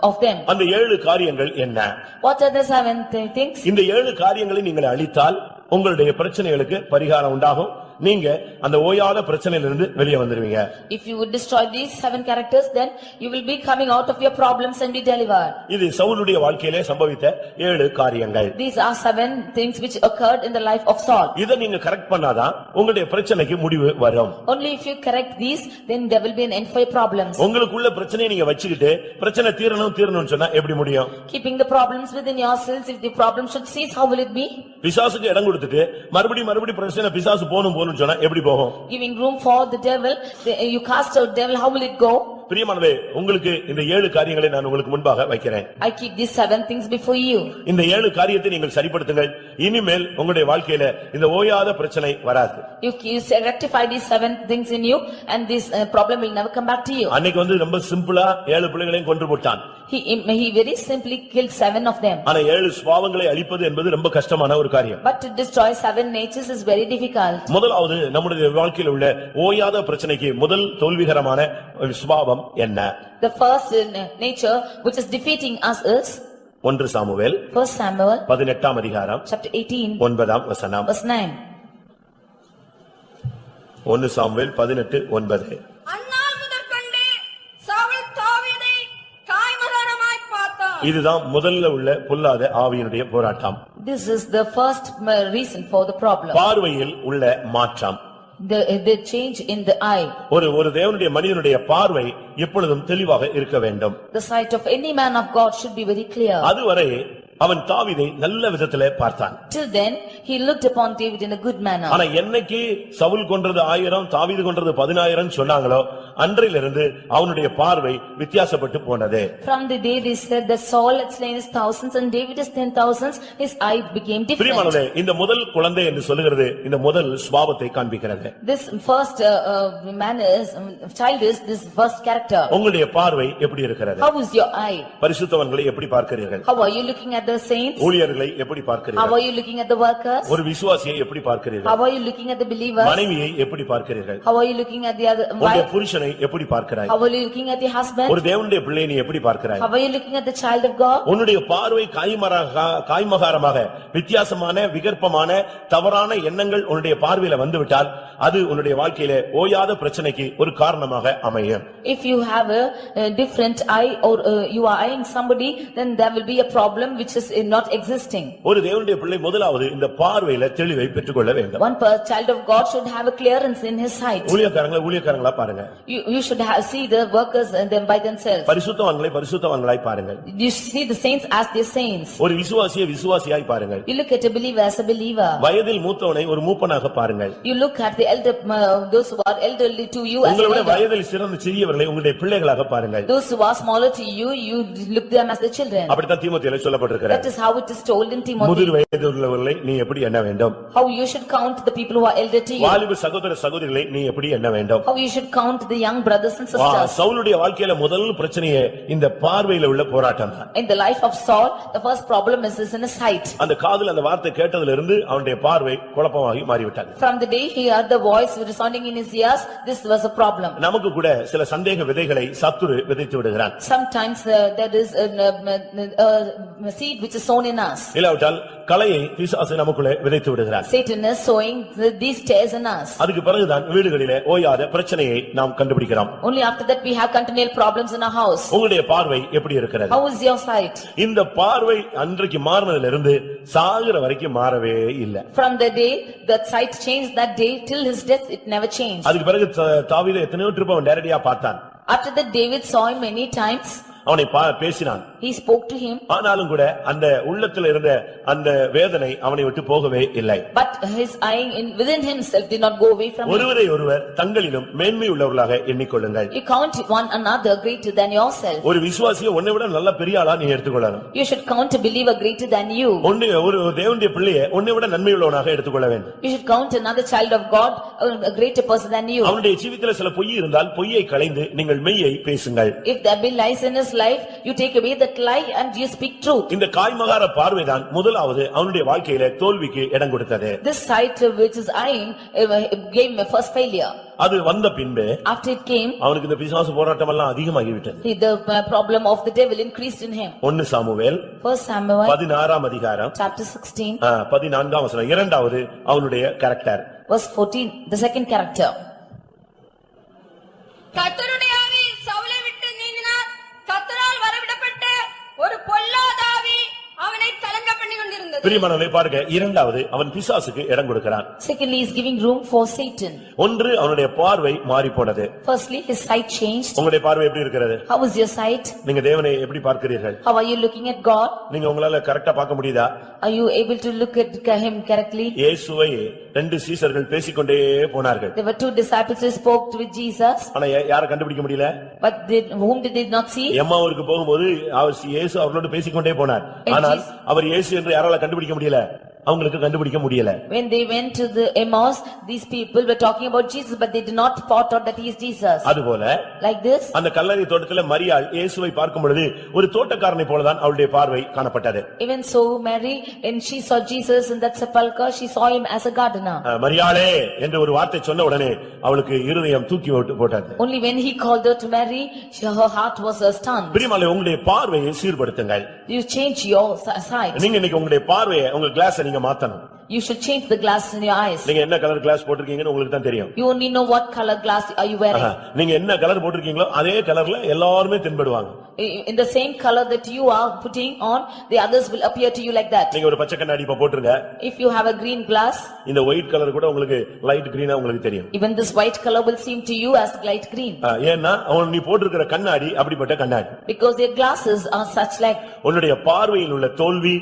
of them. அந்த 7 காரியங்கள் என்ன? What are the 7 things? இந்த 7 காரியங்களை நீங்கள் அழித்தால் உங்களுடைய பிரச்சனைகளுக்கு பரிகாரம் உண்டாகும். நீங்க அந்த ஓயாத பிரச்சனையிலிருந்து வெளியே வந்துருவீங்க. If you would destroy these 7 characters, then you will be coming out of your problems and be delivered. இது சவுலுடைய வாழ்க்கையிலே சம்பவித்த 7 காரியங்கள். These are 7 things which occurred in the life of Saul. இத நீங்க கரெக்ட் பண்ணாதான் உங்களுடைய பிரச்சனைக்கு முடிவு வரும். Only if you correct these, then there will be an end for your problems. உங்களுக்குள்ள பிரச்சனையை நீங்க வச்சுக்கிட்டு பிரச்சனை தீரணும்னு சொன்னா எப்படி முடியும்? Keeping the problems within yourselves, if the problem should cease, how will it be? பிசாசுக்கு இடம் கொடுத்துட்டு மறுபடியும் பிரச்சனை பிசாசு போணும் சொன்னா எப்படி போகும்? Giving room for the devil, you cast out devil, how will it go? பிரியமானவரே, உங்களுக்கு இந்த 7 காரியங்களை நான் உங்களுக்கு முன்பாக வைக்கிறேன். I keep these 7 things before you. இந்த 7 காரியத்தை நீங்கள் சரிப்படுத்துங்கள். இனிமேல் உங்களுடைய வாழ்க்கையில இந்த ஓயாத பிரச்சனை வராது. You rectify these 7 things in you and this problem will never come back to you. அன்னைக்கு ரொம்ப சிம்பிளா 7 பிள்ளைகளையும் கொன்று போட்டான். He very simply killed 7 of them. ஆனா 7 சுபாவங்களை அழிப்பது என்பது ரொம்ப கஷ்டமான ஒரு காரியம். But to destroy 7 natures is very difficult. முதலாவது நம்முடைய வாழ்க்கையில உள்ள ஓயாத பிரச்சனைக்கு முதல் தோல்விகரமான சுபாவம் என்ன? The first nature which is defeating us is 1 Samuel 18ஆம் அதிகாரம் chapter 18 9ஆம் வசனம். verse 9. 1 சாமுவேல் 18:9. அந்நாள் முதற்கொண்டு சவுல் தாவீதை காய்மதானமாய் பார்த்தான். இதுதான் முதல்ல உள்ள பொல்லாத ஆவியினுடைய போராட்டம். This is the first reason for the problem. பார்வையில் உள்ள மாற்றம். The change in the eye. ஒரு தேவனுடைய மனிதனுடைய பார்வை எப்பொழுதும் தெளிவாக இருக்க வேண்டும். The sight of any man of God should be very clear. அதுவரை அவன் தாவீதை நல்ல விதத்திலே பார்த்தான். Till then he looked upon David in a good manner. ஆனா என்னைக்கு சவுல் கொன்றது 1000 தாவீது கொன்றது 10000 சொன்னாங்களோ அன்றிலிருந்து அவனுடைய பார்வை வித்தியாசப்பட்டு போனது. From the day they said that Saul had slain his thousands and David his 10,000s, his eye became different. பிரியமானவர்களே, இந்த முதல் குழந்தை என்று சொல்லுகிறது இந்த முதல் சுபாவத்தை காண்பிக்கிறது. This first man is child is this first character. உங்களுடைய பார்வை எப்படி இருக்கிறது? How is your eye? பரிசுத்தவான்களை எப்படி பார்க்கிறீர்கள்? How are you looking at the saints? ஊழியர்களை எப்படி How பார்க்கிறீர்கள்? are you looking at the workers? ஒரு விசுவாசியை எப்படி பார்க்கிறீர்கள்? How are you looking at the believers? மனைவியை எப்படி பார்க்கிறீர்கள்? How are you looking at the other உன்னுடைய wife? புருஷனை எப்படி பார்க்கிறாய்? How are you looking at the husband? ஒரு தேவனுடைய பிள்ளையை நீ எப்படி பார்க்கிறாய்? How are you looking at the child of God? உன்னுடைய பார்வை காய்மகாரமாக வித்தியாசமான விகற்பமான தவறான எண்ணங்கள் உன்னுடைய பார்வையில வந்துவிட்டால் அது உன்னுடைய வாழ்க்கையிலே ஓயாத பிரச்சனைக்கு ஒரு காரணமாக அமையும். If you have a different eye or you are eyeing somebody, then there will be a problem which is not existing. ஒரு தேவனுடைய பிள்ளை முதலாவது இந்த பார்வையில தெளிவை பெற்றுக்கொள்ள வேண்டும். One child of God should have a clearance in his sight. ஊழியக்காரங்களா பாருங்க. You should see the workers and them by themselves. பரிசுத்தவான்களாய் பாருங்கள். You see the saints as the saints. ஒரு விசுவாசியை விசுவாசியாய் பாருங்கள். You look at a believer as a believer. வயதில் மூத்தவனை ஒரு மூப்பனாக பாருங்கள். You look at the elder, those who are elderly to you as உங்களுடைய elder. வயதில் சிறந்த சிறியவர்களை உங்களுடைய பிள்ளைகளாக பாருங்கள். Those who are smaller to you, you look them as the children. அப்படித்தான் தீமோத்தேயுவிலே சொல்லப்பட்டிருக்கிறது. That is how it is told in Timothy. முதிர் வயது உள்ளவர்களை நீ எப்படி எண்ண வேண்டும்? How you should count the people who are elder to you. வாலிப சகோதர சகோதரிகளை நீ எப்படி எண்ண வேண்டும்? How you should count the young brothers and sisters. சவுலுடைய வாழ்க்கையில முதல் பிரச்சனையே இந்த பார்வையில உள்ள போராட்டம் தான். In the life of Saul, the first problem is in his sight. அந்த காதுல அந்த வார்த்தை கேட்டதிலிருந்து அவனுடைய பார்வை குழப்பமாகி மாறிவிட்டது. From the day he heard the voice resounding in his ears, this was a problem. நமக்கு கூட சில சந்தேக விதைகளை சத்துரு விதைத்து விடுகிறான். Sometimes there is a seed which is sown in us. இல்லாவிட்டால் களையை பிசாசு நமக்குள்ளே விதைத்து விடுகிறான். Satan is sowing these tares in us. அதுக்கு பிறகுதான் வீடுகளிலே ஓயாத பிரச்சனையை நாம் கண்டுபிடிக்கிறோம். Only after that we have continual problems in our house. உங்களுடைய பார்வை எப்படி இருக்கிறது? How is your sight? இந்த பார்வை அன்றைக்கு மாறினதிலிருந்து சாகுற வரைக்கும் மாறவே இல்லை. From the day that sight changed that day till his death it never changed. அதுக்கு பிறகு தாவீது எத்தனையோ ட்ரிப் அவன் டைரக்டா பார்த்தான். After that David saw him many times. அவனை பேசினான். He spoke to him. ஆனாலும் கூட அந்த உள்ளத்துல இருந்த அந்த வேதனை அவனை விட்டு போகவே இல்லை. But his eye within himself did not go away from him. ஒருவரை ஒருவர் தங்களிலும் மேன்மை உள்ளவர்களாக எண்ணிக்கொள்ளுங்கள். You count one another greater than yourself. ஒரு விசுவாசியை உன்னை விட நல்ல பெரிய ஆளா நீ எடுத்துக்கொள்ளணும். You should count a believer greater than you. ஒரு தேவனுடைய பிள்ளையை உன்னை விட நன்மை உள்ளவனாக எடுத்துக்கொள்ள வேண்டும். You should count another child of God a greater person than you. அவனுடைய ஜீவிதத்தில் சில பொய் இருந்தால் பொய்யை களைந்து நீங்கள் மெய்யை பேசுங்கள். If there be lies in his life, you take away that lie and you speak truth. இந்த காய்மகார பார்வைதான் முதலாவது அவனுடைய வாழ்க்கையில தோல்விக்கு இடம் கொடுத்தது. This sight which is eyeing gave him a first failure. அது வந்த பின்பு After it came, அவனுக்கு இந்த பிசாசு போராட்டம் எல்லாம் அதிகமாகிவிட்டது. the problem of the devil increased in him. 1 Samuel 1 Samuel 16ஆம் அதிகாரம் chapter 16 14ஆம் வசனம். இரண்டாவது அவனுடைய character. verse 14, the second character. கர்த்தருடைய ஆவி சவுலை விட்டு நீங்கினார். கர்த்தரால் வரவிடப்பட்ட ஒரு பொல்லாத ஆவி அவனை கலங்க பண்ணி கொண்டிருந்தது. பிரியமானவர்களே பாருங்க, இரண்டாவது அவன் பிசாசுக்கு இடம் கொடுக்கிறான். Secondly, he is giving room for Satan. ஒன்று அவனுடைய பார்வை மாறி போனது. Firstly, his sight changed. உங்களுடைய பார்வை எப்படி இருக்கிறது? How is your sight? நீங்க தேவனை எப்படி பார்க்கிறீர்கள்? How are you looking at God? நீங்க உங்களால கரெக்ட்டா பார்க்க முடியுதா? Are you able to look at him correctly? இயேசுவை 2 சீஷர்கள் பேசிக்கொண்டே போனார்கள். There were 2 disciples who spoke with Jesus. ஆனா யாரை கண்டுபிடிக்க முடியல? But whom did they not see? எம்மாவுக்கு போகும்போது இயேசு அவர்களோடு பேசிக்கொண்டே போனார். ஆனால் அவர் இயேசு என்று யாரால கண்டுபிடிக்க முடியல? அவங்களுக்கு கண்டுபிடிக்க முடியல. When they went to the Emmaus, these people were talking about Jesus, but they did not spot out that he is Jesus. அதுபோல Like this, அந்த கல்லறை தோட்டத்திலே மரியாள் இயேசுவை பார்க்கும் பொழுது ஒரு தோட்டக்காரனை போலதான் அவளுடைய பார்வை காணப்பட்டது. even so Mary, when she saw Jesus in that sepulchre, she saw him as a gardener. மரியாளே என்று ஒரு வார்த்தை சொன்ன உடனே அவளுக்கு இருதயம் தூக்கி போட்டது. Only when he called her to Mary, her heart was stunned. பிரியமானவர்களே, உங்களுடைய பார்வையை சீர்படுத்துங்கள். You change your sight. நீங்க இன்னைக்கு உங்களுடைய பார்வையை உங்க கிளாஸ் நீங்க மாத்தணும். You should change the glass in your eyes. நீங்க என்ன கலர் கிளாஸ் போட்டுருக்கீங்கன்னு உங்களுக்கு தான் தெரியும். You only know what color glass are you wearing. நீங்க என்ன கலர் போட்டுருக்கீங்களோ அதே கலர்ல எல்லாரும் தென்படுவாங்க. in the same color that you are putting on, the others will appear to you like that. நீங்க ஒரு பச்சை கண்ணாடி இப்ப போட்டுருங்க. If you have a green glass, இந்த ஒயிட் கலர் கூட உங்களுக்கு லைட் கிரீனா உங்களுக்கு தெரியும். even this white color will seem to you as light green. ஏன்னா நீ போட்டுருக்கிற கண்ணாடி அப்படிப்பட்ட கண்ணாடி. Because your glasses are such like. உன்னுடைய பார்வையில் உள்ள தோல்வி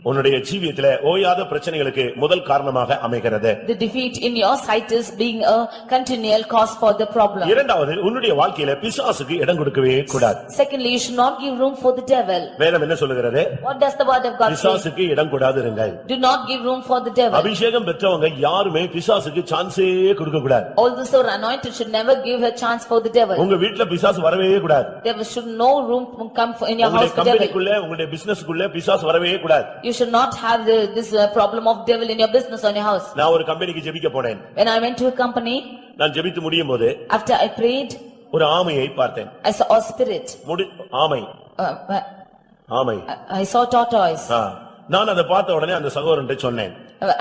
உன்னுடைய ஜீவியத்திலே ஓயாத பிரச்சனைகளுக்கு முதல் காரணமாக அமைகிறது. The defeat in your sight is being a continual cause for the problem. இரண்டாவது உன்னுடைய வாழ்க்கையில பிசாசுக்கு இடம் கொடுக்கவே கூடாது. Secondly, you should not give room for the devil. வேதம் என்ன சொல்லுகிறது? What does the word of God say? பிசாசுக்கு இடம் கொடாதிருங்கள். Do not give room for the devil. அபிஷேகம் பெற்றவங்க யாருமே பிசாசுக்கு சான்ஸே கொடுக்க கூடாது. All those who are anointed should never give a chance for the devil. உங்க வீட்ல பிசாசு வரவே கூடாது. There should no room come in your house for devil. கம்பெனிக்குள்ள உங்களுடைய பிசினஸ்க்குள்ள பிசாசு வரவே கூடாது. You should not have this problem of devil in your business or in your house. நான் ஒரு கம்பெனிக்கு ஜெபிக்க போனேன். When I went to a company, நான் ஜெபித்து முடியும்போது after I prayed, ஒரு ஆமையை பார்த்தேன். I saw a spirit. ஆமை. ஆமை. I saw tortoise. நான் அதை பார்த்த உடனே அந்த சகோதரன்ட்ட சொன்னேன்.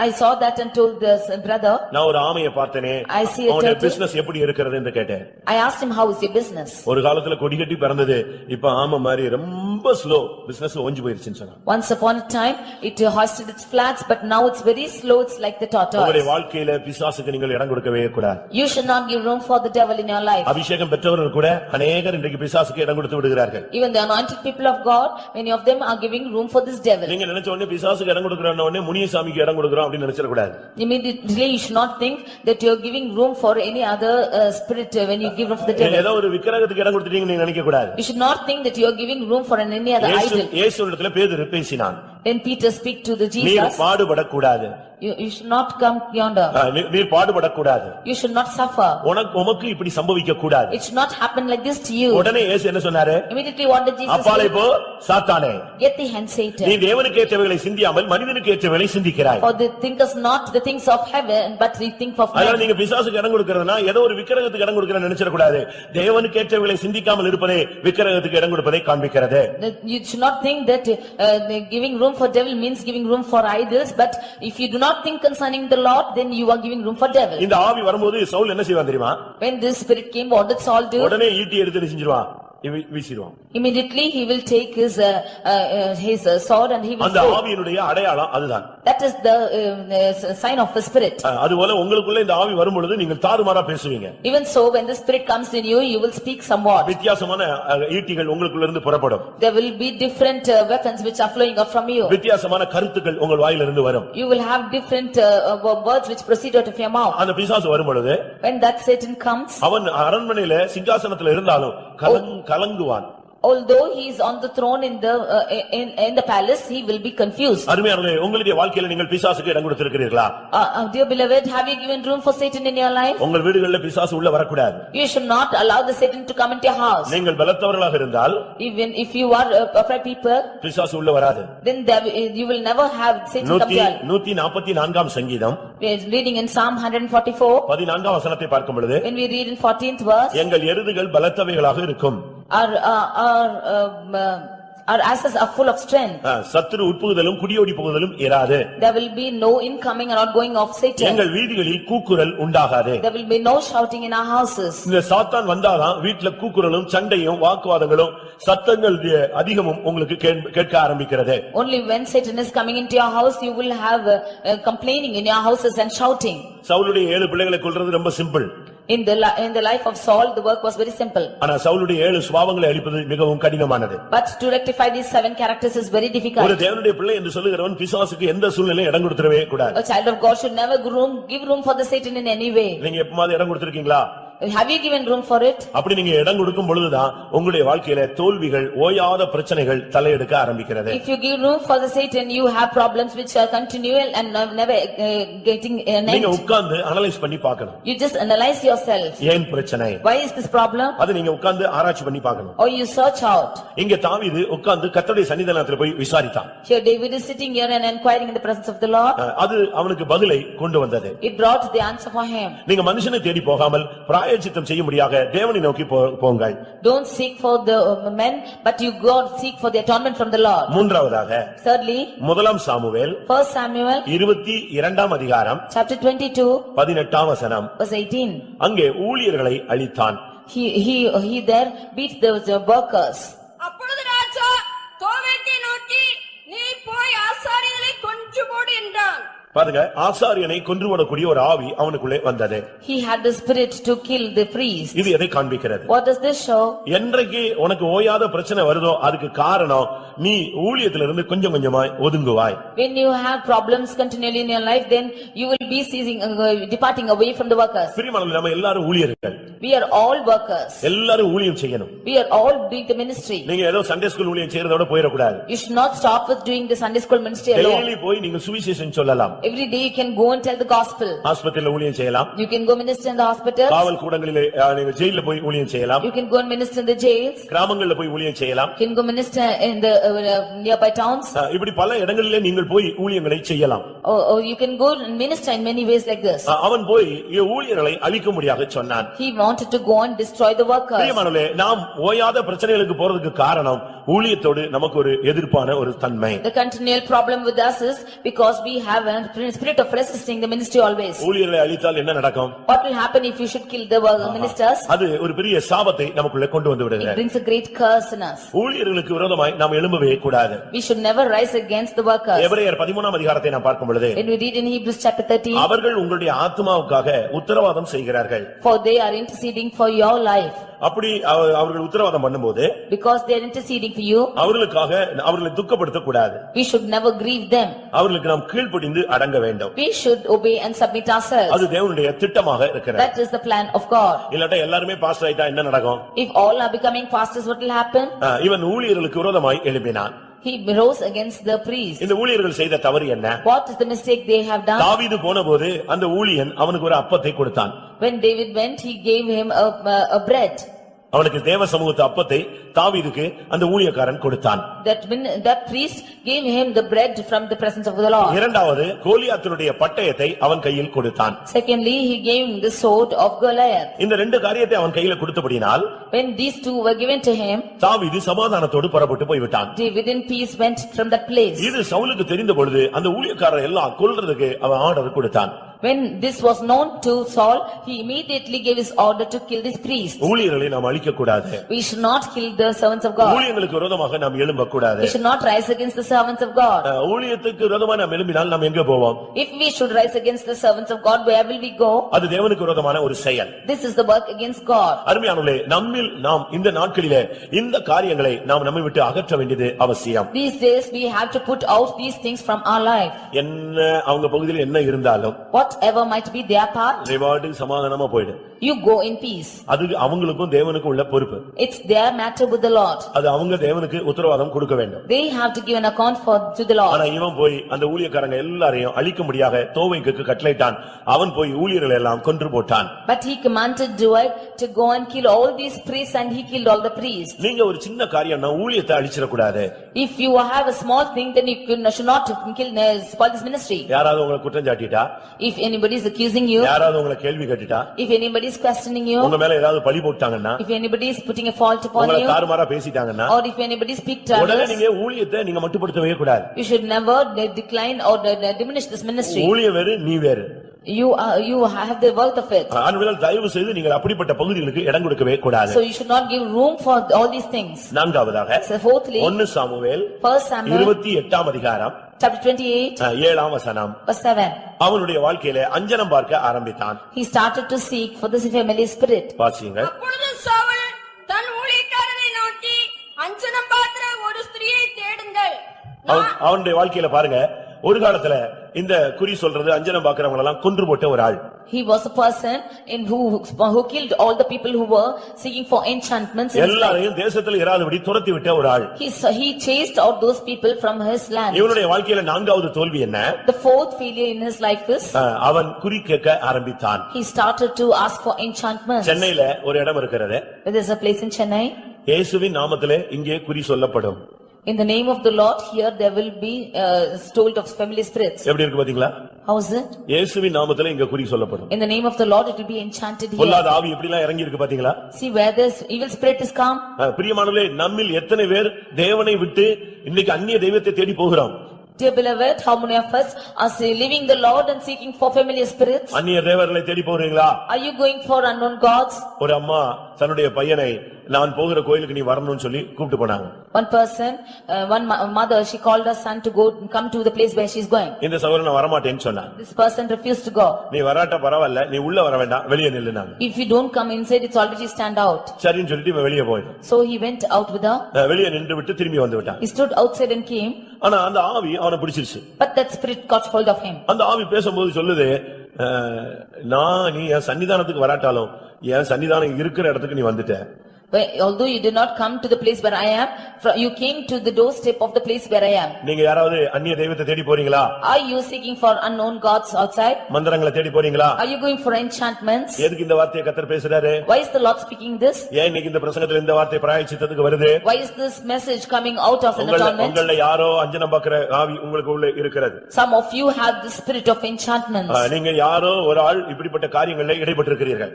I saw that and told this brother. நான் ஒரு ஆமையை பார்த்தேனே. உங்க பிசினஸ் எப்படி இருக்குது என்று கேட்டேன். I asked him how is your business? ஒரு காலத்துல கொடி கட்டி பறந்தது. இப்ப ஆமை மாதிரி ரொம்ப ஸ்லோ பிசினஸ் ஒஞ்சி போயிருச்சுன்னு சொன்னான். Once upon a time it hoisted its flags, but now it's very slow. It's like the tortoise. உங்களுடைய வாழ்க்கையில பிசாசுக்கு நீங்கள் இடம் கொடுக்கவே கூடாது. You should not give room for the devil in your life. அபிஷேகம் பெற்றவர்கள் கூட अनेகர் இன்றைக்கு பிசாசுக்கு இடம் கொடுத்து விடுகிறார்கள். Even the anointed people of God, many of them are giving room for this devil. நீங்க நினைச்ச உடனே பிசாசுக்கு இடம் கொடுக்கறன உடனே முனியசாமிக்கு இடம் கொடுக்கறோம் அப்படி நினைச்சிர கூடாது. Immediately you should not think that you are giving room for any other spirit when you give room for the devil. ஏதோ ஒரு விக்கிரகத்துக்கு இடம் கொடுத்துட்டீங்கன்னு நீங்க நினைக்க கூடாது. You should not think that you are giving room for any other idol. இயேசுவிடத்தில் பேதுரு பேசினான். When Peter speak to the Jesus, நீர் பாடுபடக்கூடாது. You should not come yonder. நீர் பாடுபடக்கூடாது. You should not suffer. உனக்கு இப்படி சம்பவிக்க கூடாது. It should not happen like this to you. உடனே இயேசு என்ன சொன்னாரு? Immediately what did Jesus say? அப்பாலே போ சாத்தானே. Get thee hence Satan. நீ தேவனுக்கு ஏற்றவைகளை சிந்தியாமல் மனிதனுக்கு ஏற்றவைகளை சிந்திக்கிறாய். For they think us not the things of heaven, but they think of man. அதனால நீங்க பிசாசுக்கு இடம் கொடுக்கறதுனா ஏதோ ஒரு விக்கிரகத்துக்கு இடம் கொடுக்கறன்னு நினைச்சிர கூடாது. தேவனுக்கு ஏற்றவைகளை சிந்திக்காமல் இருப்பதே விக்கிரகத்துக்கு இடம் கொடுப்பதை காண்பிக்கிறது. You should not think that giving room for devil means giving room for idols, but if you do not think concerning the Lord, then you are giving room for devil. இந்த ஆவி வரும்போது சவுல் என்ன செய்வான் தெரியுமா? When this spirit came, what did Saul do? உடனே ஈட்டி எடுத்து செஞ்சிடுவான். வீசிடுவான். Immediately he will take his sword and he will அந்த throw. ஆவியினுடைய அடையாளம் அதுதான். That is the sign of the spirit. அதுபோல உங்களுக்குள்ள இந்த ஆவி வரும்பொழுது நீங்கள் தாறுமாறா பேசுவீங்க. Even so, when the spirit comes in you, you will speak somewhat. வித்தியாசமான ஈட்டிகள் உங்களுக்குள்ள இருந்து புறப்படும். There will be different weapons which are flowing up from you. வித்தியாசமான கருத்துக்கள் உங்கள் வாயிலிருந்து வரும். You will have different words which proceed out of your mouth. அந்த பிசாசு வரும்பொழுது when that Satan comes, அவன் அரண்மனையில சிங்காசனத்துல இருந்தாலும் கலங்குவான். Although he is on the throne in the palace, he will be confused. அருமையானவர்களே, உங்களுடைய வாழ்க்கையில நீங்கள் பிசாசுக்கு இடம் கொடுத்திருக்கிறீர்களா? Dear beloved, have you given room for Satan in your life? உங்கள் வீடுகளில் பிசாசு உள்ள வரக்கூடாது. You should not allow the Satan to come into your house. நீங்கள் பலத்தவர்களாக இருந்தால், even if you are upright people, பிசாசு உள்ள வராது. then you will never have Satan come here. 144ஆம் சங்கீதம். We are reading in Psalm 144. 14ஆம் வசனத்தை பார்க்கும் பொழுது, when we read in 14th verse, எங்கள் எருதுகள் பலத்தவைகளாக இருக்கும். Our asses are full of strength. சத்துரு உட்புகுதலும் குடியோடி புகுதலும் இராது. There will be no incoming and outgoing of Satan. எங்கள் வீதிகளில் கூக்குரல் உண்டாகாது. There will be no shouting in our houses. இந்த சாத்தான் வந்தாதான் வீட்ல கூக்குரலும் சண்டையும் வாக்குவாதங்களும் சத்தங்கள் அதிகமும் உங்களுக்கு கேட்க ஆரம்பிக்கிறது. Only when Satan is coming into your house, you will have complaining in your houses and shouting. சவுலுடைய 7 பிள்ளைகளை கொல்றது ரொம்ப simple. In the life of Saul, the work was very simple. ஆனா சவுலுடைய 7 சுபாவங்களை அழிப்பது மிகவும் கடினமானது. But to rectify these 7 characters is very difficult. ஒரு தேவனுடைய பிள்ளை என்று சொல்லுகிறவன் பிசாசுக்கு எந்த சூழ்நிலையிலும் இடம் கொடுத்துறவே கூடாது. A child of God should never give room for the Satan in any way. நீங்க எப்பமாவது இடம் கொடுத்திருக்கீங்களா? Have you given room for it? அப்படி நீங்க இடம் கொடுக்கும் பொழுதுதான் உங்களுடைய வாழ்க்கையில தோல்விகள் ஓயாத பிரச்சனைகள் தலையெடுக்க ஆரம்பிக்கிறது. If you give room for the Satan, you have problems which are continual and never getting an end. நீங்க உட்கார்ந்து அனலைஸ் பண்ணி பார்க்கணும். You just analyze yourself. ஏன் பிரச்சனை? Why is this problem? அது நீங்க உட்கார்ந்து ஆராய்ச்சி பண்ணி பார்க்கணும். Or you search out. இங்க தாவீது உட்கார்ந்து கர்த்தருடைய சன்னிதானத்துல போய் விசாரித்தான். Here David is sitting here and inquiring in the presence of the Lord. அது அவனுக்கு பதிலை கொண்டு வந்தது. It brought the answer for him. நீங்க மனுஷனை தேடி போகாமல் பிராயச்சித்தம் செய்யும்படியாக தேவனை நோக்கி போங்கள். Don't seek for the men, but you go seek for the atonement from the Lord. மூன்றாவதாக, thirdly, முதலாம் சாமுவேல் 1 Samuel 22ஆம் அதிகாரம் chapter 22 18ஆம் வசனம். verse 18. அங்கே ஊழியர்களை அழித்தான். He there beat the workers. அப்பொழுது பாருங்க, ஆசாரியனை கொன்றுவிடக்கூடிய ஒரு ஆவி அவனுக்குள்ளே வந்தது. He had the spirit to kill the priest. இது எதை காண்பிக்கிறது? What does this show? என்றைக்கு உனக்கு ஓயாத பிரச்சனை வருதோ அதுக்கு காரணம் நீ ஊழியத்திலிருந்து கொஞ்சம் கொஞ்சமாய் ஒதுங்குவாய். When you have problems continually in your life, then you will be departing away from the workers. பிரியமானவர்களே, நம்ம எல்லாரும் ஊழியர்கள். We are all workers. எல்லாரும் ஊழியம் செய்யணும். We are all doing the ministry. நீங்க ஏதோ சண்டே ஸ்கூல் ஊழியம் செய்யறதோட போயிர கூடாது. You should not stop with doing the Sunday school ministry alone. Daily போய் நீங்க சுவிசேஷம் சொல்லலாம். Every day you can go and tell the gospel. ஹாஸ்பிடல்ல ஊழியம் செய்யலாம். You can go minister in the hospitals. காவல் கூடங்களிலே நீங்க ஜெயில்ல போய் ஊழியம் செய்யலாம். You can go and minister in the jails. கிராமங்கள்ல போய் ஊழியம் செய்யலாம். You can go minister in the nearby towns. இப்படி பல இடங்களிலே நீங்கள் போய் ஊழியங்களை செய்யலாம். Or you can go and minister in many ways like this. அவன் போய் ஊழியர்களை அழிக்கும்படியாக சொன்னான். He wanted to go and destroy the workers. பிரியமானவர்களே, நாம் ஓயாத பிரச்சனைகளுக்கு போறதுக்கு காரணம் ஊழியத்தோடு நமக்கு ஒரு எதிர்ப்பான ஒரு தன்மை. The continual problem with us is because we have a spirit of resisting the ministry always. ஊழியர்களை அழித்தால் என்ன நடக்கும்? What will happen if you should kill the ministers? அது ஒரு பெரிய சாபத்தை நமக்குள்ள கொண்டு வந்து விடுகிறது. It brings a great curse in us. ஊழியர்களுக்கு விரோதமாய் நாம் எழும்பவே கூடாது. We should never rise against the workers. எபிரேயர் 13ஆம் அதிகாரத்தை நாம் பார்க்கும் பொழுது, When we read in Hebrews chapter 13, அவர்கள் உங்களுடைய ஆத்துமாவுக்காக உத்தரவாதம் செய்கிறார்கள். For they are interceding for your life. அப்படி அவர்கள் உத்தரவாதம் பண்ணும்போது, Because they are interceding for you, அவர்களுக்காக அவர்களை துக்கப்படுத்த கூடாது. we should never grieve them. அவர்களுக்கு நாம் கீழ்ப்படிந்து அடங்க வேண்டும். We should obey and submit ourselves. அது தேவனுடைய திட்டமாக இருக்கிறது. That is the plan of God. இல்லட்டா எல்லாரும் பாஸ்டர் ஆயிட்டா என்ன நடக்கும்? If all are becoming pastors, what will happen? இவன் ஊழியர்களுக்கு விரோதமாய் எழும்பினான். He rose against the priest. இந்த ஊழியர்கள் செய்த தவறு என்ன? What is the mistake they have done? தாவீது போனபோது அந்த ஊழியன் அவனுக்கு ஒரு அப்பத்தை கொடுத்தான். When David went, he gave him a bread. அவனுக்கு தேவ சமூகத்து அப்பத்தை தாவீதுக்கு அந்த ஊழியக்காரன் கொடுத்தான். That priest gave him the bread from the presence of the Lord. இரண்டாவது, கோலியாத்தினுடைய பட்டயத்தை அவன் கையில் கொடுத்தான். Secondly, he gave him the sword of Goliath. இந்த ரெண்டு காரியத்தை அவன் கையில கொடுத்தபடியால், When these two were given to him, தாவீது சமாதானத்தோடு புறப்பட்டு போய்விட்டான். David in peace went from that place. இது சவுலுக்கு தெரிந்த பொழுது அந்த ஊழியக்காரர் எல்லாம் கொல்றதுக்கு அவன் ஆர்டர் கொடுத்தான். When this was known to Saul, he immediately gave his order to kill this priest. ஊழியர்களை நாம் அழிக்க கூடாது. We should not kill the servants of God. ஊழியங்களுக்கு விரோதமாக நாம் எழும்ப கூடாது. We should not rise against the servants of God. ஊழியத்துக்கு விரோதமாக நாம் எழும்பினால் நாம் எங்க போவோம்? If we should rise against the servants of God, where will we go? அது தேவனுக்கு விரோதமான ஒரு செயல். This is the work against God. அருமையானவர்களே, நம்மில் நாம் இந்த நாட்களிலே இந்த காரியங்களை நாம் நம்மை விட்டு அகற்ற வேண்டியது அவசியம். These days we have to put out these things from our life. என்ன அவங்க பகுதியில் என்ன இருந்தாலும், Whatever might be their part, தேவாடு சமாதானமா போய்டு. you go in peace. அது அவங்களுக்கும் தேவனுக்கும் உள்ள பொறுப்பு. It's their matter with the Lord. அது அவங்க தேவனுக்கு உத்தரவாதம் கொடுக்க வேண்டும். They have to give an account to the Lord. ஆனா இவன் போய் அந்த ஊழியக்காரங்க எல்லாரையும் அழிக்கும்படியாக தோவைக்கு கட்டளையிட்டான். அவன் போய் ஊழியர்களை எல்லாம் கொன்று போட்டான். But he commanded Joab to go and kill all these priests, and he killed all the priests. நீங்க ஒரு சின்ன காரியம்னா ஊழியத்தை அழிச்சிர கூடாது. If you have a small thing, then you should not spoil this ministry. யாராவது உங்களை குற்றம் சாட்டிட்டா, If anybody is accusing you, யாராவது உங்களை கேள்வி கேட்டிட்டா, if anybody is questioning you, உங்க மேல ஏதாவது பழி போட்டாங்கன்னா, if anybody is putting a fault upon உங்களை you, தாறுமாறா பேசிட்டாங்கன்னா, or if anybody speaks to உடனே others, நீங்க ஊழியத்தை நீங்க மட்டுப்படுத்தவே கூடாது. you should never decline or diminish this ministry. ஊழியம் வேறு, நீ வேறு. You have the worth of it. ஆனவரால் தயவு செய்து நீங்கள் அப்படிப்பட்ட பகுதிகளுக்கு இடம் கொடுக்கவே கூடாது. So you should not give room for all these things. நான்காவதாக, So fourthly, 1 சாமுவேல் 1 Samuel 28ஆம் அதிகாரம் chapter 28 7ஆம் வசனம். verse 7. அவனுடைய வாழ்க்கையிலே அஞ்சனம் பார்க்க ஆரம்பித்தான். He started to seek for this familiar spirit. வாசிங்க. அப்பொழுது சவுல் தன் ஊழியக்காரரை நோக்கி, அஞ்சனம் பார்க்கிற ஒரு ஸ்திரியை தேடுங்கள். அவனுடைய வாழ்க்கையில பாருங்க, ஒரு காலத்துல இந்த குறி சொல்றது அஞ்சனம் பார்க்கிறவங்க எல்லாம் கொன்று போட்ட ஒரு ஆள். He was a person who killed all the people who were seeking for enchantments. எல்லாரையும் தேசத்துல இராதபடி துரத்தி விட்ட ஒரு ஆள். He chased out those people from his land. இவனுடைய வாழ்க்கையில நான்காவது தோல்வி என்ன? The fourth failure in his life is அவன் குறி கேட்க ஆரம்பித்தான். he started to ask for enchantments. சென்னையில ஒரு இடம் இருக்கிறது. There is a place in Chennai. இயேசுவின் நாமத்திலே இங்கே குறி சொல்லப்படும். In the name of the Lord, here there will be told of familiar spirits. எப்படி இருக்கு பாத்தீங்களா? How is it? இயேசுவின் நாமத்திலே இங்க குறி சொல்லப்படும். In the name of the Lord, it will be enchanted here. பொல்லாத ஆவி எப்படி எல்லாம் இறங்கி இருக்கு பாத்தீங்களா? See where this evil spirit is come. பிரியமானவர்களே, நம்மில் எத்தனை பேர் தேவனை விட்டு இன்னைக்கு அந்நிய தெய்வத்தை தேடி போகிறோம்? Dear beloved, how many of us are leaving the Lord and seeking for familiar spirits? அந்நிய தேவர்களை தேடி போறீங்களா? Are you going for unknown gods? ஒரு அம்மா தன்னுடைய பையனை நான் போகிற கோயிலுக்கு நீ வரணும்னு சொல்லி கூப்பிட்டு போனாங்க. One person, mother, she called her son to go, come to the place where she is going. இந்த சகோதரன் நான் வரமாட்டேன்னு சொன்னான். This person refused to go. நீ வராட்ட பரவாயில்ல, நீ உள்ள வர வேண்டாம், வெளியே நில்லுனாங்க. If you don't come inside, it's already stand out. சரின்னு சொல்லிட்டு இவன் வெளியே போயிட்டான். So he went out with her. வெளியே நின்று விட்டு திரும்பி வந்து விட்டான். He stood outside and came. ஆனா அந்த ஆவி அவனை பிடிச்சிருச்சு. But that spirit got hold of him. அந்த ஆவி பேசும்போது சொல்லுது, நீ என் சன்னிதானத்துக்கு வராட்டாலும் என் சன்னிதானம் இருக்கிற இடத்துக்கு நீ வந்துட்ட. Although you did not come to the place where I am, you came to the doorstep of the place where I am. நீங்க யாராவது அந்நிய தெய்வத்தை தேடி போறீங்களா? Are you seeking for unknown gods outside? மந்திரங்களை தேடி போறீங்களா? Are you going for enchantments? எதுக்கு இந்த வார்த்தையை கர்த்தர் பேசுறாரு? Why is the Lord speaking this? ஏன் இன்னைக்கு இந்த பிரசங்கத்துல இந்த வார்த்தை பிராயச்சித்தத்துக்கு வருது? Why is this message coming out of an atonement? உங்கள யாரோ அஞ்சனம் பார்க்கிற ஆவி உங்களுக்கு உள்ள இருக்கிறது. Some of you have the spirit of enchantments. நீங்க யாரோ ஒரு ஆள் இப்படிப்பட்ட காரியங்களில் ஈடுபட்டிருக்கிறீர்கள்.